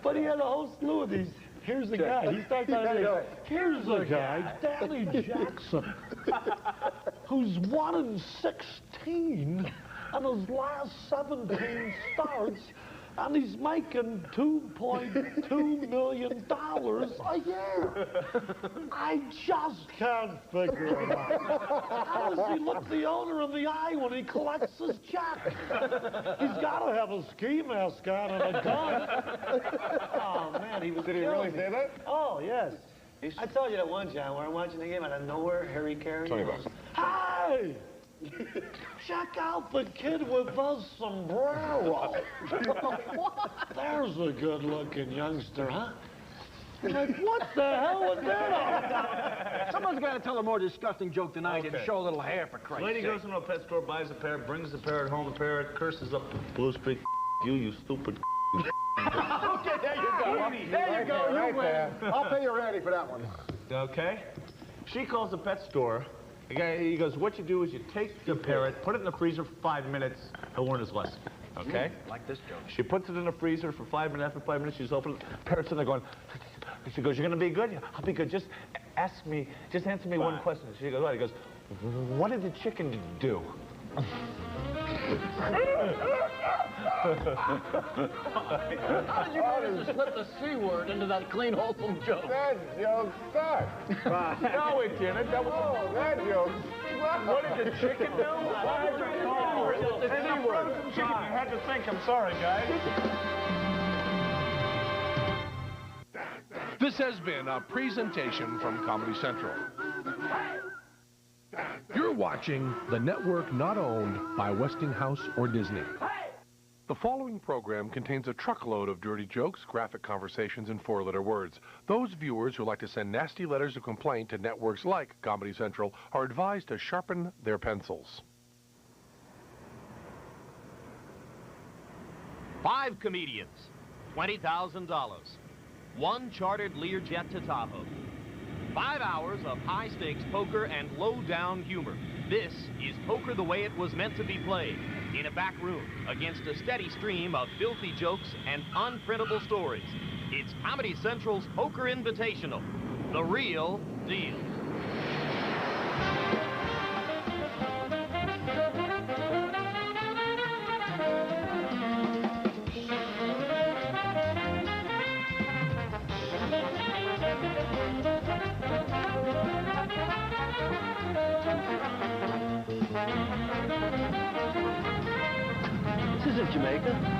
[SPEAKER 3] But he had a whole slew of these. Here's the guy. He starts out. Here's the guy, Danny Jackson, who's 1 in 16, and his last 17 starts, and he's making $2.2 million a year. I just can't figure it out. How does he look the owner in the eye when he collects his check? He's got to have a ski mask on and a gun. Oh, man, he was
[SPEAKER 11] Did he really say that?
[SPEAKER 3] Oh, yes. I told you that one time where I'm watching the game out of nowhere, Harry Carey
[SPEAKER 4] $20.
[SPEAKER 3] goes, hey! Check out the kid with the sombrero. There's a good-looking youngster, huh? I'm like, what the hell was that?
[SPEAKER 5] Someone's got to tell a more disgusting joke than I did and show a little hair, for Christ's
[SPEAKER 7] Lady
[SPEAKER 5] sake.
[SPEAKER 7] goes into a pet store, buys a parrot, brings the parrot home, the parrot curses up Blue Streak. You stupid.
[SPEAKER 2] Okay, there you go. There you go. You win. I'll pay you Randy for that one.
[SPEAKER 7] Okay? She calls the pet store. The guy, he goes, what you do is you take the parrot, put it in the freezer for 5 minutes, he'll learn his lesson. Okay?
[SPEAKER 5] Like this joke.
[SPEAKER 7] She puts it in the freezer for 5 minutes. After 5 minutes, she's opening it. Parrot's in there going, she goes, you're going to be good? Yeah, I'll be good. Just answer me one question. She goes, what? He goes, what did the chicken do?
[SPEAKER 5] How did you manage to slip the C word into that clean, wholesome joke?
[SPEAKER 11] That joke sucks.
[SPEAKER 7] No, it didn't. That was
[SPEAKER 11] that joke sucks.
[SPEAKER 7] What did the chicken do? Why did you call it the C word? Chicken, you had to think. I'm sorry, guys.
[SPEAKER 6] This has been a presentation from Comedy Central. You're watching the network not owned by Westinghouse or Disney. The following program contains a truckload of dirty jokes, graphic conversations, and four-letter words. Those viewers who like to send nasty letters of complaint to networks like Comedy Central are advised to sharpen their pencils.
[SPEAKER 12] 5 comedians, $20,000. 1 chartered Learjet to Tahoe. 5 hours of high-stakes poker and low-down humor. This is poker the way it was meant to be played, in a back room, against a steady stream of filthy jokes and unprintable stories. It's Comedy Central's Poker Invitational, the real deal.
[SPEAKER 3] This isn't Jamaica.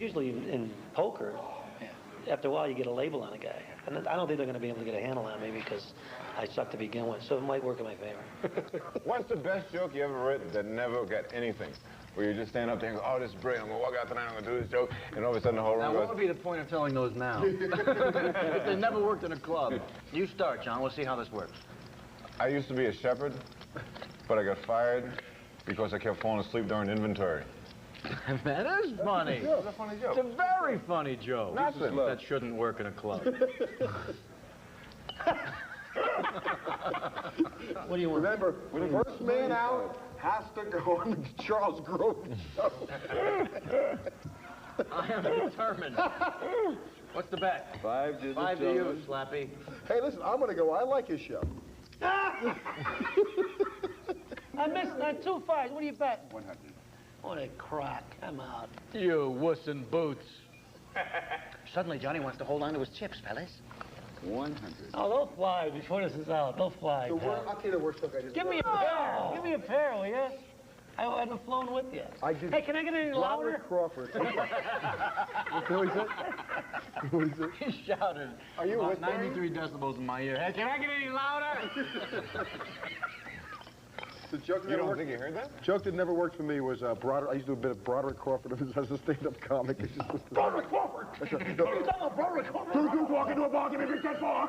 [SPEAKER 3] Usually in poker, after a while you get a label on a guy. And I don't think they're going to be able to get a handle on me because I suck to begin with, so it might work in my favor.
[SPEAKER 4] What's the best joke you ever written that never got anything? Where you just stand up there and go, oh, this is brilliant, I'm going to walk out tonight, I'm going to do this joke, and all of a sudden the whole room
[SPEAKER 5] Now,
[SPEAKER 4] goes...
[SPEAKER 5] what would be the point of telling those now? If they never worked in a club. You start, John. We'll see how this works.
[SPEAKER 4] I used to be a shepherd, but I got fired because I kept falling asleep during inventory.
[SPEAKER 5] That is funny.
[SPEAKER 4] It's a funny joke.
[SPEAKER 5] It's a very funny joke.
[SPEAKER 4] Nothing.
[SPEAKER 5] That shouldn't work in a club.
[SPEAKER 3] What do you want?
[SPEAKER 2] Remember, first man out has to go on the Charles Grodin show.
[SPEAKER 5] I am determined. What's the bet?
[SPEAKER 9] 5 to the
[SPEAKER 5] 5 to you, Slappy.
[SPEAKER 2] Hey, listen, I'm going to go. I like his show.
[SPEAKER 3] I missed that 2 5. What do you bet?
[SPEAKER 9] 100.
[SPEAKER 3] What a crock. I'm out.
[SPEAKER 5] You wuss in boots. Suddenly, Johnny wants to hold on to his chips, fellas.
[SPEAKER 9] 100.
[SPEAKER 3] Oh, they'll fly before this is out. They'll fly.
[SPEAKER 2] I'll tell you the worst joke I just
[SPEAKER 3] Give me a pair. Give me a pair, will you? I haven't flown with you. Hey, can I get any louder?
[SPEAKER 2] Robert Crawford. What he said? What he said?
[SPEAKER 5] He shouted.
[SPEAKER 2] Are you with
[SPEAKER 5] 93 decibels in my ear. Hey, can I get any louder?
[SPEAKER 2] The joke that
[SPEAKER 4] You
[SPEAKER 2] never
[SPEAKER 4] don't
[SPEAKER 2] worked.
[SPEAKER 4] think you heard that?
[SPEAKER 2] Joke that never worked for me was Broderick. I used to do a bit of Broderick Crawford as a stand-up comic. Broderick Crawford! That's right. No.
[SPEAKER 3] You're talking about Broderick Crawford?
[SPEAKER 2] Dude walk into a bar, give me a big dead bar.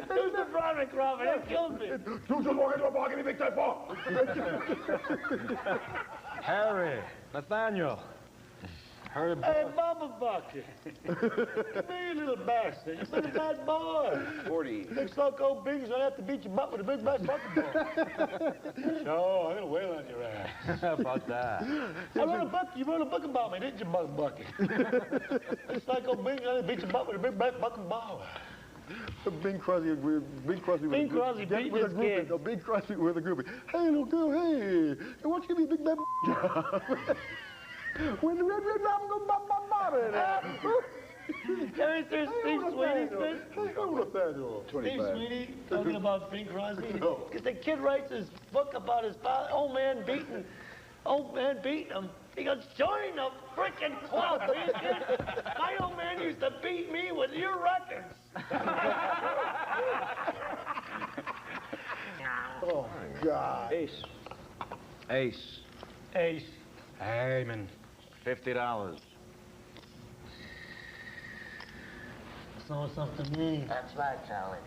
[SPEAKER 3] Who's the Broderick Crawford? That killed me.
[SPEAKER 2] Dude walk into a bar, give me a big dead bar.
[SPEAKER 5] Harry, Nathaniel. Herb.
[SPEAKER 3] Hey, Mama Bucket. Come here, you little bastard. You've been a bad boy.
[SPEAKER 9] 40.
[SPEAKER 3] Looks like old Big's gonna have to beat your butt with a big back bucket ball. No, I'm gonna wail on your ass.
[SPEAKER 5] How about that?
[SPEAKER 3] You wrote a book about me, didn't you, Mama Bucket? Looks like old Big's gonna beat your butt with a big back bucket ball.
[SPEAKER 2] Bing Crosby with a
[SPEAKER 3] beat this kid.
[SPEAKER 2] No, Bing Crosby with a groupie. Hey, little girl, hey, why don't you give me a big bad job? When the red robin goes bop, bop, bop,
[SPEAKER 3] Steve Sweetie.
[SPEAKER 2] Hey, Nathaniel.
[SPEAKER 3] Steve Sweetie talking about Bing Crosby.
[SPEAKER 2] No.
[SPEAKER 3] Because the kid writes his book about his father, old man beating him. He goes, join the frickin' club, will you, kid? My old man used to beat me with your records.
[SPEAKER 2] Oh, God.
[SPEAKER 5] Ace. Hey, man. $50.
[SPEAKER 3] So it's up to me.
[SPEAKER 10] That's right, Charlie.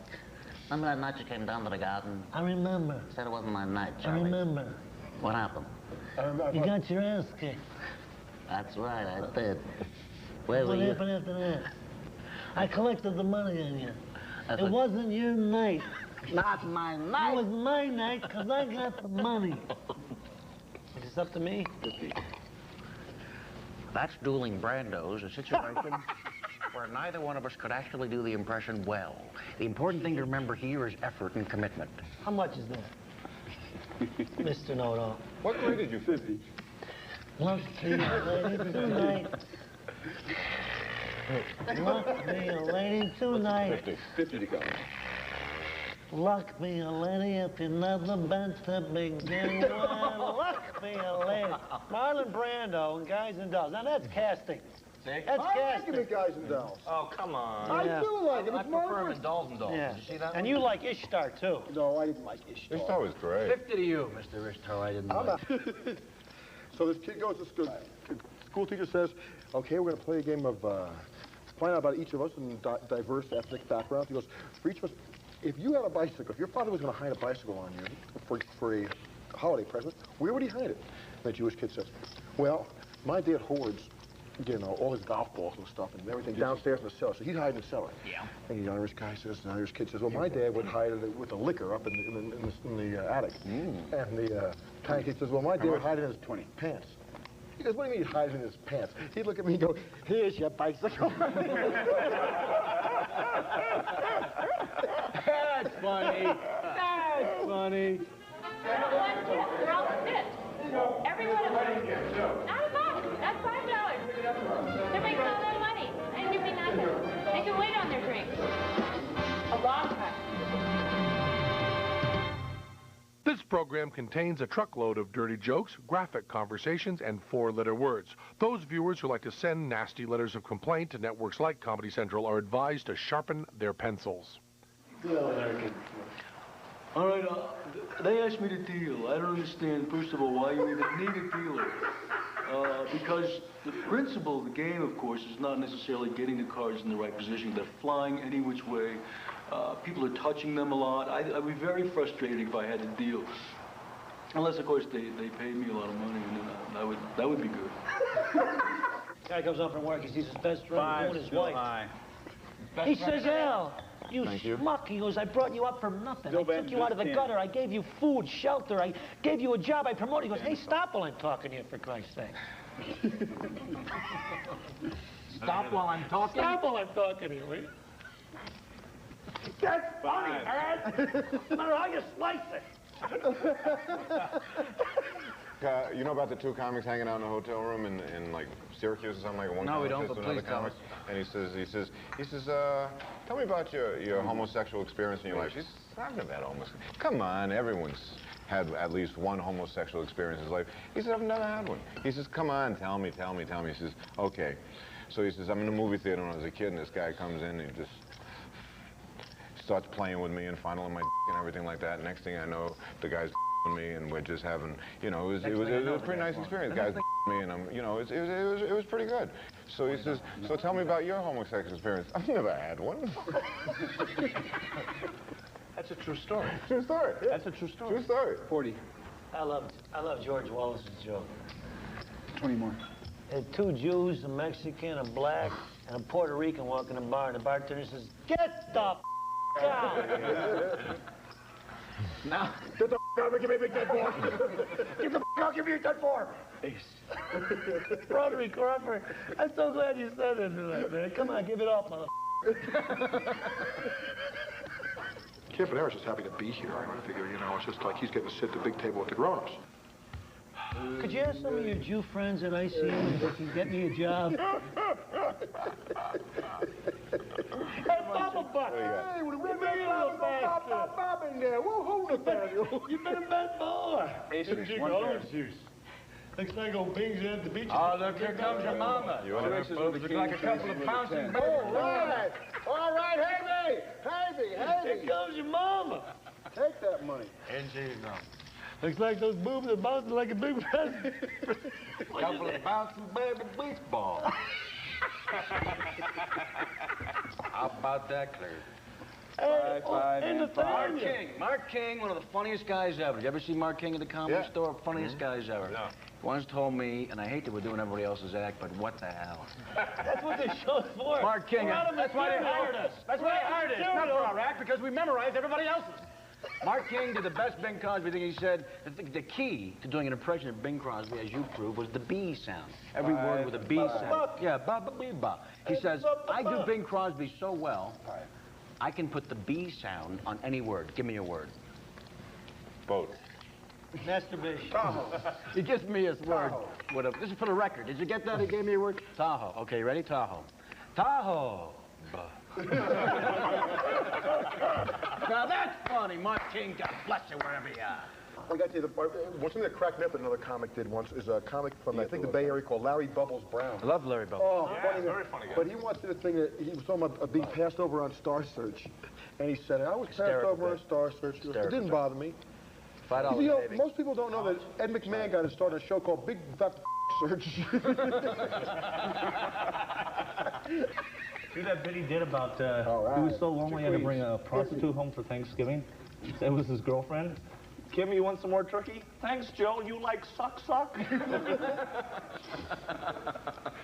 [SPEAKER 10] Remember that night you came down to the garden?
[SPEAKER 3] I remember.
[SPEAKER 10] Said it wasn't my night,
[SPEAKER 3] I
[SPEAKER 10] Charlie.
[SPEAKER 3] remember.
[SPEAKER 10] What happened?
[SPEAKER 3] You got your ass kicked.
[SPEAKER 10] That's right, I did. Where were
[SPEAKER 3] What
[SPEAKER 10] you?
[SPEAKER 3] happened after that? I collected the money on you. It wasn't your night.
[SPEAKER 10] Not my night.
[SPEAKER 3] It was my night because I got the money. It's up to me.
[SPEAKER 5] That's dueling Brandos, a situation where neither one of us could actually do the impression well. The important thing to remember here is effort and commitment.
[SPEAKER 3] How much is that? Mr. Know-It-All.
[SPEAKER 4] What grade did you 50?
[SPEAKER 3] Look me a lady tonight. Look me a lady tonight.
[SPEAKER 4] 50 to go.
[SPEAKER 3] Look me a lady if you're not the best to begin with. Look me a lady. Marlon Brando and Guys and Dolls. Now that's casting. That's
[SPEAKER 2] I like
[SPEAKER 3] casting.
[SPEAKER 2] him in Guys and Dolls.
[SPEAKER 7] Oh, come on.
[SPEAKER 2] I do like him.
[SPEAKER 5] I
[SPEAKER 2] It's
[SPEAKER 5] prefer him
[SPEAKER 2] Marlon.
[SPEAKER 5] in Dolls and Dolls.
[SPEAKER 3] Yeah.
[SPEAKER 5] Did you see that
[SPEAKER 3] And
[SPEAKER 5] one?
[SPEAKER 3] you like Ishtar, too.
[SPEAKER 2] No, I didn't like Ishtar.
[SPEAKER 4] This was great.
[SPEAKER 5] 50 to you, Mr. Ishtar. I didn't
[SPEAKER 2] I'm
[SPEAKER 5] like.
[SPEAKER 2] So this kid goes to school. School teacher says, okay, we're going to play a game of find out about each of us and diverse ethnic backgrounds. He goes, for each of us, if you had a bicycle, if your father was going to hide a bicycle on you for a holiday present, where would he hide it? And the Jewish kid says, well, my dad hoards, you know, all his golf balls and stuff and everything downstairs in the cellar, so he'd hide in the cellar. Yeah. And the Irish guy says, the Irish kid says, well, my dad would hide it with the liquor up in the attic. And the Italian kid says, well, my dad would hide it in his pants. He goes, what do you mean he'd hide it in his pants? He'd look at me and go, here's your bicycle.
[SPEAKER 5] That's funny. That's funny.
[SPEAKER 8] They're all fit. Every one of them. Not a buck. That's $5. They're making all that money. And give me nothing. They can wait on their drinks. A long time.
[SPEAKER 6] This program contains a truckload of dirty jokes, graphic conversations, and four-letter words. Those viewers who like to send nasty letters of complaint to networks like Comedy Central are advised to sharpen their pencils.
[SPEAKER 9] All right, they asked me to deal. I don't understand, first of all, why you even need a dealer. Because the principle of the game, of course, is not necessarily getting the cards in the right position. They're flying any which way. People are touching them a lot. I'd be very frustrated if I had to deal. Unless, of course, they paid me a lot of money, and then that would be good.
[SPEAKER 3] Guy comes home from work, he sees his best friend doing his wife. He says, Al, you schmuck. He goes, I brought you up for nothing. I took you out of the gutter. I gave you food, shelter. I gave you a job. I promoted you. He goes, hey, stop while I'm talking to you, for Christ's sake.
[SPEAKER 5] Stop while I'm talking?
[SPEAKER 3] Stop while I'm talking to you, will you? That's funny, man. No matter how you slice it.
[SPEAKER 4] You know about the two comics hanging out in a hotel room in like Syracuse or something like? One
[SPEAKER 5] No, we
[SPEAKER 4] comic
[SPEAKER 5] don't,
[SPEAKER 4] says
[SPEAKER 5] but
[SPEAKER 4] to
[SPEAKER 5] please
[SPEAKER 4] another
[SPEAKER 5] tell
[SPEAKER 4] comic, and he says, tell me about your homosexual experience in your life. She says, I've never had homosexual. Come on, everyone's had at least one homosexual experience in his life. He says, I've never had one. He says, come on, tell me. He says, okay. So he says, I'm in a movie theater when I was a kid, and this guy comes in and he just starts playing with me and fondling my and everything like that. Next thing I know, the guy's with me, and we're just having, you know, it was a pretty nice experience. The guy's me, and I'm, you know, it was pretty good. So he says, so tell me about your homosexual experience. I've never had one.
[SPEAKER 9] That's a true story.
[SPEAKER 4] True story. Yeah.
[SPEAKER 9] That's a true story.
[SPEAKER 4] True story.
[SPEAKER 9] 40.
[SPEAKER 3] I love George Wallace's joke.
[SPEAKER 9] 20 more.
[SPEAKER 3] There are two Jews, a Mexican, a black, and a Puerto Rican walk in the bar, and the bartender says, get the f*** out.
[SPEAKER 2] Now, get the f*** out and give me a big dead boy. Get the f*** out, give me a dead boy.
[SPEAKER 3] Rotary Crawford, I'm so glad you said it tonight, man. Come on, give it up, mother.
[SPEAKER 2] Caponera's just happy to be here. I figure, you know, it's just like he's getting to sit at the big table with the grown-ups.
[SPEAKER 3] Could you ask some of your Jew friends at ICU if they can get me a job? Hey, Papa Buck!
[SPEAKER 2] Hey, with a real Bob in there. Whoa, Nathaniel.
[SPEAKER 3] You better bet more. Looks like old Bing's at the beach.
[SPEAKER 5] Oh, look, here comes your mama.
[SPEAKER 4] You want to
[SPEAKER 5] Look like a couple of bouncing babies.
[SPEAKER 2] All right, Havey.
[SPEAKER 3] Here comes your mama.
[SPEAKER 2] Take that money.
[SPEAKER 5] And she's gone.
[SPEAKER 3] Looks like those boobs are bouncing like a big present.
[SPEAKER 5] Couple of bouncing baby beach balls. How about that, Claire? Mark King, one of the funniest guys ever. Did you ever see Mark King at the Comedy Store? Funniest guys ever. Yeah. Once told me, and I hate that we're doing everybody else's act, but what the hell?
[SPEAKER 3] That's what this show's for.
[SPEAKER 5] Mark King. That's why they hired us. That's why they hired us. Not for our act, because we memorize everybody else's. Mark King did the best Bing Crosby thing. He said the key to doing an impression of Bing Crosby, as you proved, was the B sound. Every word with a B sound. Yeah, ba ba ba ba. He says, I do Bing Crosby so well, I can put the B sound on any word. Give me a word.
[SPEAKER 4] Boat.
[SPEAKER 3] Masturbation.
[SPEAKER 5] He gives me his word. This is for the record. Did you get that? He gave me a word. Tahoe. Okay, ready? Tahoe. Tahoe. Now that's funny, Mark King. God bless you wherever you are.
[SPEAKER 2] I got to tell you, one thing that cracked me up that another comic did once is a comic from, I think, the Bay Area called Larry Bubbles Brown.
[SPEAKER 5] I love Larry Bubbles.
[SPEAKER 2] Oh,
[SPEAKER 7] Yeah,
[SPEAKER 2] funny.
[SPEAKER 7] very funny guy.
[SPEAKER 2] But he once did a thing that he was talking about being passed over on Star Search. And he said, I was passed over on Star Search. It didn't bother me.
[SPEAKER 5] $5,
[SPEAKER 2] You know,
[SPEAKER 5] baby.
[SPEAKER 2] most people don't know that Ed McMahon got to start a show called Big Fat Search.
[SPEAKER 7] See that bit he did about, he was so lonely he had to bring a prostitute home for Thanksgiving? It was his girlfriend. Kim, you want some more turkey? Thanks, Joe. You like suck?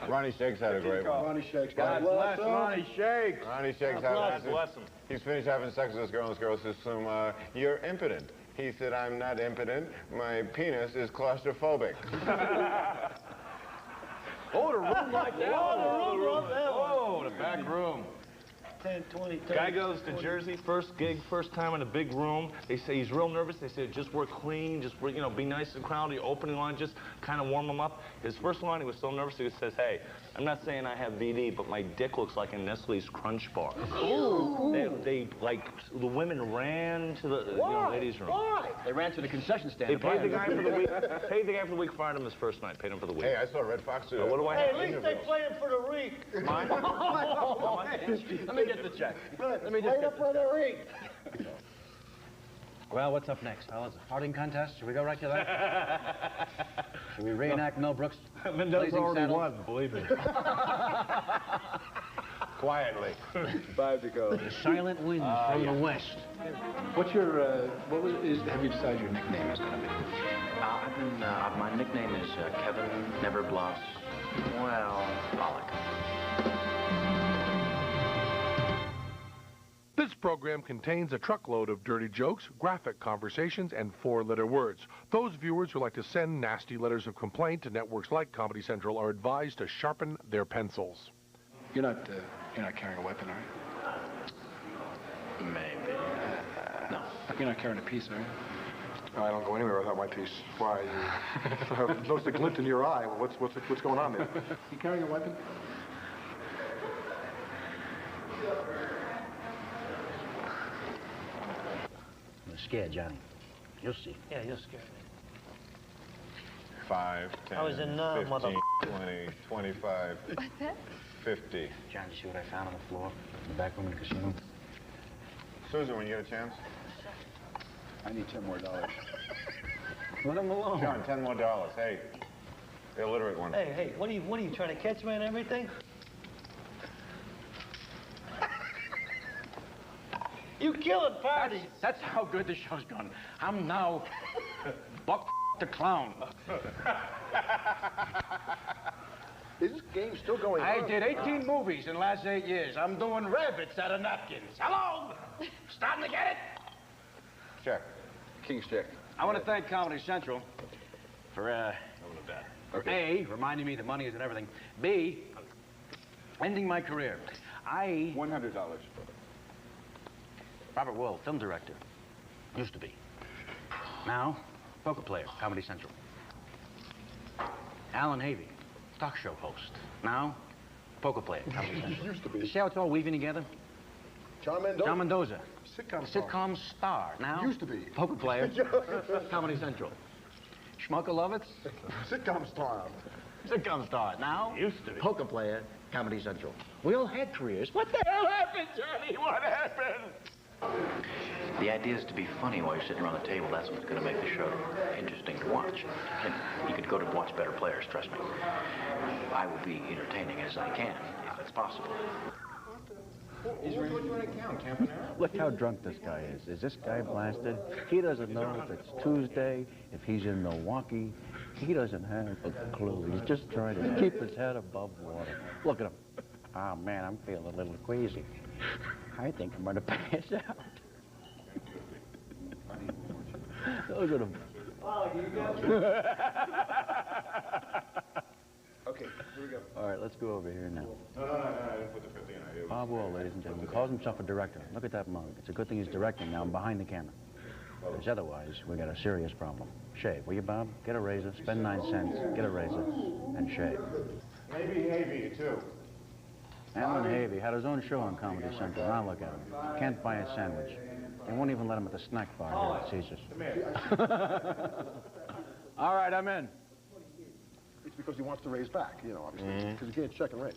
[SPEAKER 4] Ronnie Shakes had a great one.
[SPEAKER 2] Ronnie Shakes.
[SPEAKER 5] God bless Ronnie Shakes.
[SPEAKER 4] Ronnie Shakes
[SPEAKER 7] God bless him.
[SPEAKER 4] He's finished having sex with this girl, and this girl says to him, you're impotent. He said, I'm not impotent. My penis is claustrophobic.
[SPEAKER 5] Oh, the room like that.
[SPEAKER 7] Oh,
[SPEAKER 5] the back room.
[SPEAKER 3] 10, 20, 30.
[SPEAKER 7] Guy goes to Jersey, first gig, first time in a big room. They say he's real nervous. They say just work clean, just work, be nice to the crowd. Your opening line, just kind of warm him up. His first line, he was so nervous. He says, "Hey, I'm not saying I have VD, but my dick looks like a Nestle's Crunch Bar." They like the women ran to the ladies' room.
[SPEAKER 5] Why? They ran to the concession stand.
[SPEAKER 7] They paid the guy for the week. Paid the guy for the week. Fired him his first night. Paid him for the week.
[SPEAKER 4] Hey, I saw Red Fox do
[SPEAKER 7] So
[SPEAKER 4] that.
[SPEAKER 7] what do I
[SPEAKER 3] Hey,
[SPEAKER 7] have?
[SPEAKER 3] at least they play him for the reek.
[SPEAKER 7] Mine?
[SPEAKER 5] Let me get the check. Let me just get
[SPEAKER 2] for the ring.
[SPEAKER 5] Well, what's up next, fellas? Farting contest? Should we go right to that? Should we reenact Mel Brooks?
[SPEAKER 7] Mendoza
[SPEAKER 5] Blazing
[SPEAKER 7] already
[SPEAKER 5] Saddles?
[SPEAKER 7] won, believe me.
[SPEAKER 4] Quietly.
[SPEAKER 2] 5 to go.
[SPEAKER 5] The silent winds from the west.
[SPEAKER 1] What's your, have you decided your nickname is going to be?
[SPEAKER 10] My nickname is Kevin Nevergloss, Pollak.
[SPEAKER 6] This program contains a truckload of dirty jokes, graphic conversations, and 4-letter words. Those viewers who like to send nasty letters of complaint to networks like Comedy Central are advised to sharpen their pencils.
[SPEAKER 1] You're not carrying a weapon, are you?
[SPEAKER 10] Maybe. No.
[SPEAKER 1] You're not carrying a piece, are you?
[SPEAKER 11] I don't go anywhere without my piece. Why? You notice the glint in your eye. What's going on there?
[SPEAKER 1] You carrying a weapon?
[SPEAKER 5] I'm scared, Johnny. You'll see.
[SPEAKER 3] Yeah, you're scared.
[SPEAKER 4] 5, 10,
[SPEAKER 3] I was in,
[SPEAKER 4] 15,
[SPEAKER 3] mother-
[SPEAKER 4] 20, 25, 50.
[SPEAKER 5] John, you see what I found on the floor in the back room of the casino?
[SPEAKER 4] Susan, when you get a chance?
[SPEAKER 1] I need $10 more.
[SPEAKER 5] Let him alone.
[SPEAKER 4] John, $10 more. Hey, the illiterate one.
[SPEAKER 3] Hey, what are you trying to catch me and everything? You killing parties.
[SPEAKER 5] That's how good the show's gone. I'm now Buck the Clown.
[SPEAKER 2] Is this game still going on?
[SPEAKER 5] I did 18 movies in the last 8 years. I'm doing rabbits out of napkins. Hello? Starting to get it?
[SPEAKER 4] Check.
[SPEAKER 2] King's check.
[SPEAKER 5] I want to thank Comedy Central for, A, reminding me that money isn't everything. B, ending my career.
[SPEAKER 2] $100.
[SPEAKER 5] Robert Wuhl, film director. Used to be. Now, poker player, Comedy Central. Allan Havey, talk show host. Now, poker player, Comedy Central.
[SPEAKER 2] Used to be.
[SPEAKER 5] You see how it's all weaving together?
[SPEAKER 2] John Mendoza.
[SPEAKER 5] John Mendoza.
[SPEAKER 2] Sitcom
[SPEAKER 5] star. Now,
[SPEAKER 2] Used to be.
[SPEAKER 5] poker player, Comedy Central. Schmuckalovitz,
[SPEAKER 2] Sitcom star.
[SPEAKER 5] sitcom star. Now,
[SPEAKER 3] Used to be.
[SPEAKER 5] poker player, Comedy Central. We all had careers. What the hell happened, Johnny? What happened?
[SPEAKER 10] The idea is to be funny while you're sitting around the table. That's what's going to make the show interesting to watch. And you could go to watch better players, trust me. I will be entertaining as I can, if it's possible.
[SPEAKER 4] Is there anything to count, Caponera?
[SPEAKER 5] Look how drunk this guy is. Is this guy blasted? He doesn't know if it's Tuesday, if he's in Milwaukee. He doesn't have a clue. He's just trying to keep his head above water. Look at him. Oh, man, I'm feeling a little queasy. I think I'm going to pass out. Those are the...
[SPEAKER 2] Okay, here we go.
[SPEAKER 5] All right, let's go over here now.
[SPEAKER 4] Put the 50 in here.
[SPEAKER 5] Bob Wuhl, ladies and gentlemen, calls himself a director. Look at that mug. It's a good thing he's directing now. I'm behind the camera. Because otherwise, we got a serious problem. Shave, will you, Bob? Get a razor, spend 9 cents, get a razor, and shave.
[SPEAKER 11] Maybe Havey, too.
[SPEAKER 5] Allan Havey had his own show on Comedy Central. Now look at him. Can't buy a sandwich. They won't even let him at the snack bar here at Caesar's. All right, I'm in.
[SPEAKER 2] It's because he wants to raise back, you know, obviously. Because you can't check and raise.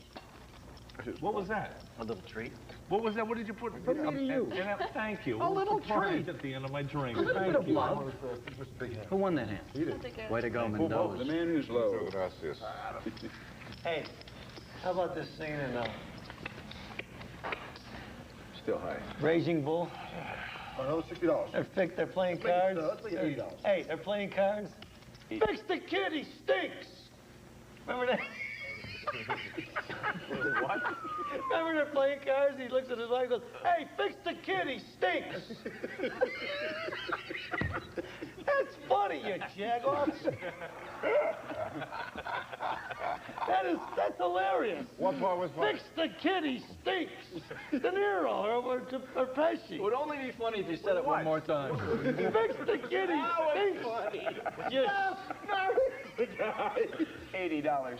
[SPEAKER 7] What was that?
[SPEAKER 3] A little treat.
[SPEAKER 7] What was that? What did you put?
[SPEAKER 2] From me to you.
[SPEAKER 7] Thank you.
[SPEAKER 2] A little
[SPEAKER 7] treat at the end of my drink.
[SPEAKER 2] A little bit of love.
[SPEAKER 5] Who won that hand?
[SPEAKER 2] He did.
[SPEAKER 5] Way to go, Mendoza.
[SPEAKER 11] The man who's low.
[SPEAKER 4] Gracias.
[SPEAKER 3] Hey, how about this scene in
[SPEAKER 11] Still high.
[SPEAKER 3] Raging Bull?
[SPEAKER 2] Another $60.
[SPEAKER 3] They're playing cards.
[SPEAKER 2] Let's make it $80.
[SPEAKER 3] Hey, they're playing cards. Fix the kid, he stinks. Remember that?
[SPEAKER 7] What?
[SPEAKER 3] Remember they're playing cards? He looks at his wife and goes, "Hey, fix the kid, he stinks." That's funny, you jagoff. That's hilarious.
[SPEAKER 11] What part was funny?
[SPEAKER 3] Fix the kid, he stinks. De Niro or Pesci.
[SPEAKER 5] It would only be funny if you said it one more time.
[SPEAKER 3] Fix the kid, he stinks. Yes.
[SPEAKER 11] $80.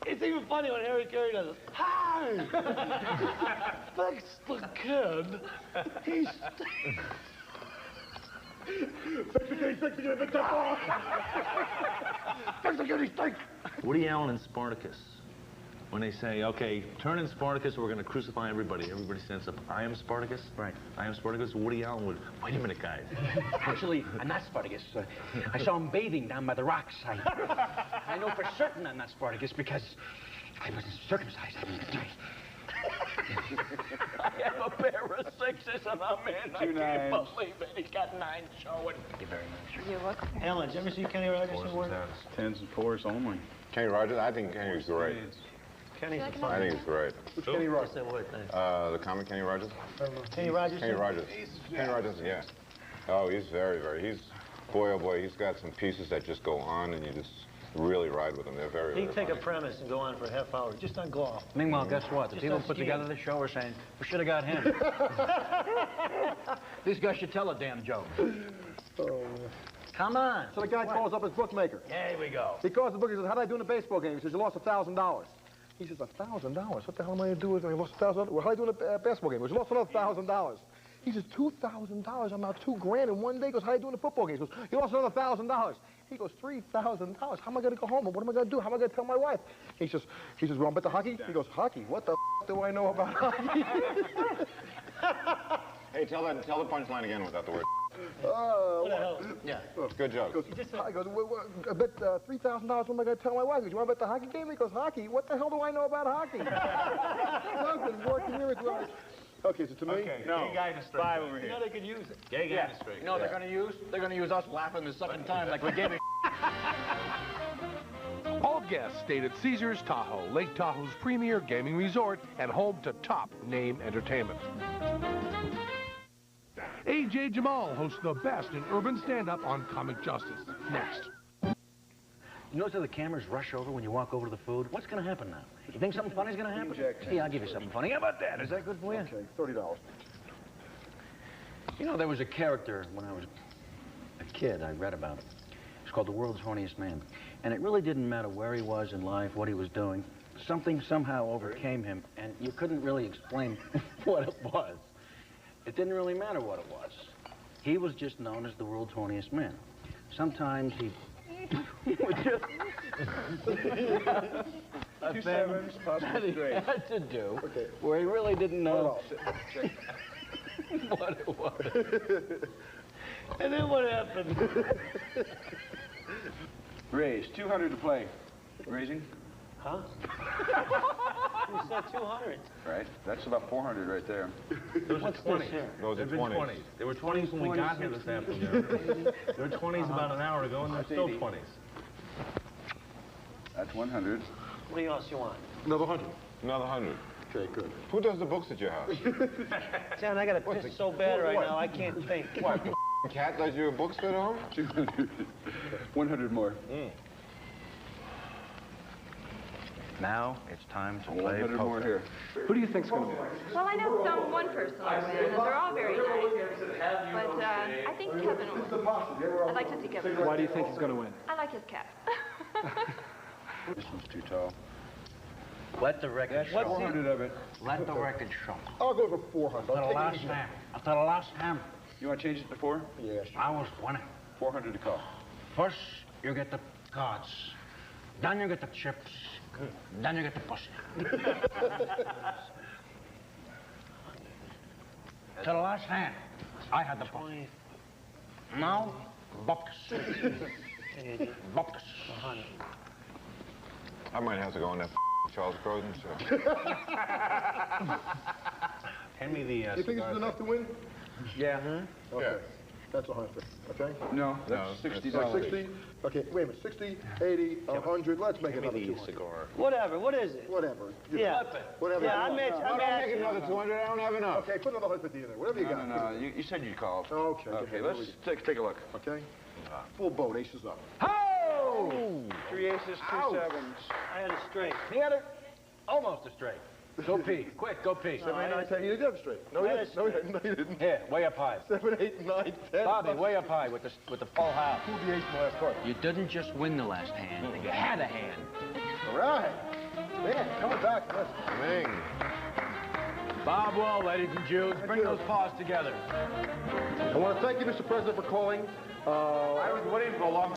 [SPEAKER 3] It's even funny when Harry Carey does it. Hi! Fix the kid. He's...
[SPEAKER 2] Fix the kid, fix the kid, fix the ball. Fix the kid, he stinks.
[SPEAKER 7] Woody Allen and Spartacus. When they say, okay, turn in Spartacus, we're going to crucify everybody. Everybody stands up. I am Spartacus?
[SPEAKER 5] Right.
[SPEAKER 7] I am Spartacus. Woody Allen would, wait a minute, guys.
[SPEAKER 5] Actually, I'm not Spartacus. I saw him bathing down by the rocks. I know for certain I'm not Spartacus because I wasn't circumcised. I have a pair of 6s and I'm in. I can't believe it. He got 9 showing. Thank you very much.
[SPEAKER 8] You're welcome.
[SPEAKER 3] Alan, did you ever see Kenny Rogers award?
[SPEAKER 11] 10s and 4s only.
[SPEAKER 4] Kenny Rogers? I think Kenny's great.
[SPEAKER 3] Kenny's
[SPEAKER 8] Like
[SPEAKER 3] fun.
[SPEAKER 4] I think he's great.
[SPEAKER 2] Which Kenny Rogers?
[SPEAKER 3] What's that word thing?
[SPEAKER 4] The comic Kenny Rogers?
[SPEAKER 3] Kenny Rogers?
[SPEAKER 4] Kenny Rogers. Kenny Rogers, yeah. Oh, he's very, he's, boy, oh boy, he's got some pieces that just go on and you just really ride with them. They're very,
[SPEAKER 3] He'd take a premise and go on for a half hour, just on golf.
[SPEAKER 5] Meanwhile, guess what? The
[SPEAKER 3] Just
[SPEAKER 5] people
[SPEAKER 3] on
[SPEAKER 5] who put
[SPEAKER 3] skiing.
[SPEAKER 5] together the show are saying, we should have got him. These guys should tell a damn joke.
[SPEAKER 2] Oh.
[SPEAKER 5] Come on.
[SPEAKER 2] So the guy calls up his bookmaker.
[SPEAKER 5] There we go.
[SPEAKER 2] He calls the book, he says, how did I do in the baseball game? He says, you lost $1,000. He says, $1,000? What the hell am I going to do with it? I lost $1,000. Well, how did I do in the basketball game? He says, you lost another $1,000. He says, $2,000. I'm out $2,000 in one day. He goes, how do you do in the football game? He goes, you lost another $1,000. He goes, $3,000. How am I going to go home? What am I going to do? How am I going to tell my wife? He says, well, I'll bet the hockey. He goes, hockey? What the do I know about hockey?
[SPEAKER 4] Hey, tell the punchline again without the word.
[SPEAKER 3] What the hell?
[SPEAKER 5] Yeah.
[SPEAKER 4] Good joke.
[SPEAKER 2] He goes, I bet $3,000. What am I going to tell my wife? He goes, you want to bet the hockey game? He goes, hockey? What the hell do I know about hockey? Husband, working here as well. Okay, so to me,
[SPEAKER 7] Okay, gay guy in a straight.
[SPEAKER 5] 5 over
[SPEAKER 3] You
[SPEAKER 5] here.
[SPEAKER 3] know they could use it.
[SPEAKER 7] Gay guy in a straight.
[SPEAKER 5] You know what they're going to use us laughing the second time like we gave it.
[SPEAKER 6] All guests stayed at Caesar's Tahoe, Lake Tahoe's premier gaming resort and home to top name entertainment. A.J. Jamal hosts the best in urban stand-up on Comic Justice. Next.
[SPEAKER 5] You notice how the cameras rush over when you walk over to the food? What's going to happen now? You think something funny's going to happen? Yeah, I'll give you something funny. How about that? Is that good for you?
[SPEAKER 2] okay, $30.
[SPEAKER 5] You know, there was a character when I was a kid, I read about it. It's called The World's Horniest Man. And it really didn't matter where he was in life, what he was doing. Something somehow overcame him, and you couldn't really explain what it was. It didn't really matter what it was. He was just known as the world's horniest man. Sometimes he would just... a thing that he had to do, where he really didn't know what it was.
[SPEAKER 3] And then what happened?
[SPEAKER 11] Raise, 200 to play. Raising?
[SPEAKER 3] Huh? You said 200.
[SPEAKER 11] Right, that's about 400 right there.
[SPEAKER 7] Those are
[SPEAKER 3] What's
[SPEAKER 7] 20s.
[SPEAKER 3] this here?
[SPEAKER 4] Those are
[SPEAKER 7] There've been
[SPEAKER 4] 20s.
[SPEAKER 7] 20s. There were 20s when we got here this afternoon. There were 20s about an hour ago, and there's still
[SPEAKER 11] 80.
[SPEAKER 7] 20s.
[SPEAKER 11] That's 100.
[SPEAKER 3] What else you want?
[SPEAKER 2] Another 100.
[SPEAKER 4] Another 100.
[SPEAKER 2] Okay, good.
[SPEAKER 4] Who does the books at your house?
[SPEAKER 3] John, I got to piss so bad right now, I can't think.
[SPEAKER 4] What? Cat does your books fit home?
[SPEAKER 1] 200. 100 more.
[SPEAKER 5] Now it's time to play
[SPEAKER 1] 100
[SPEAKER 5] poker.
[SPEAKER 1] more here. Who do you think's going to win?
[SPEAKER 8] Well, I know one person will win, and they're all very nice. But I think Kevin will. I'd like to see Kevin win.
[SPEAKER 1] Why do you think he's going to win?
[SPEAKER 8] I like his cat.
[SPEAKER 1] This one's too tall.
[SPEAKER 5] Let the record show.
[SPEAKER 1] 400 of it.
[SPEAKER 5] Let the record show.
[SPEAKER 2] I'll go for 400.
[SPEAKER 5] After the last hand. After the last hand.
[SPEAKER 1] You want to change it to 4?
[SPEAKER 2] Yes.
[SPEAKER 5] I was winning.
[SPEAKER 1] 400 to call.
[SPEAKER 5] First, you get the cards. Then you get the chips. Then you get the pussy. To the last hand, I had the pussy. Now, bupkis. Bupkis.
[SPEAKER 4] I might have to go on that Charles Grodin show.
[SPEAKER 5] Hand me the
[SPEAKER 2] You think this is enough to win?
[SPEAKER 5] Yeah.
[SPEAKER 2] Okay.
[SPEAKER 4] Yeah.
[SPEAKER 2] That's 100. Okay?
[SPEAKER 1] No, that's 60.
[SPEAKER 2] Like 60? Okay, wait a minute. 60, 80, 100. Let's make another 200.
[SPEAKER 5] cigar.
[SPEAKER 3] Whatever. What is it?
[SPEAKER 2] Whatever.
[SPEAKER 3] Yeah.
[SPEAKER 2] Whatever.
[SPEAKER 3] Yeah, I'm
[SPEAKER 4] I don't make another 200. I don't have enough.
[SPEAKER 2] Okay, put another 150 in there. Whatever you got.
[SPEAKER 1] No. You said you'd call.
[SPEAKER 2] Okay.
[SPEAKER 1] Okay, let's take a look.
[SPEAKER 2] Okay? Full boat, aces up.
[SPEAKER 5] Oh!
[SPEAKER 1] 3 aces, 2 sevens.
[SPEAKER 3] I had a straight.
[SPEAKER 5] He had it almost a straight. Go pee. Quick, go pee.
[SPEAKER 2] 7, 8, 9, 10. You did have straight. No, you didn't. No, you didn't.
[SPEAKER 5] Here, way up high.
[SPEAKER 2] 7, 8, 9, 10.
[SPEAKER 5] Bobby, way up high with the full house.
[SPEAKER 2] Who's the ace in the last card?
[SPEAKER 5] You didn't just win the last hand. You had a hand.
[SPEAKER 2] All right. Man, coming back. Let's...
[SPEAKER 4] Ming.
[SPEAKER 5] Bob Wuhl, ladies and Jews. Bring those paws together.
[SPEAKER 2] I want to thank you, Mr. President, for calling.
[SPEAKER 4] I was waiting for a long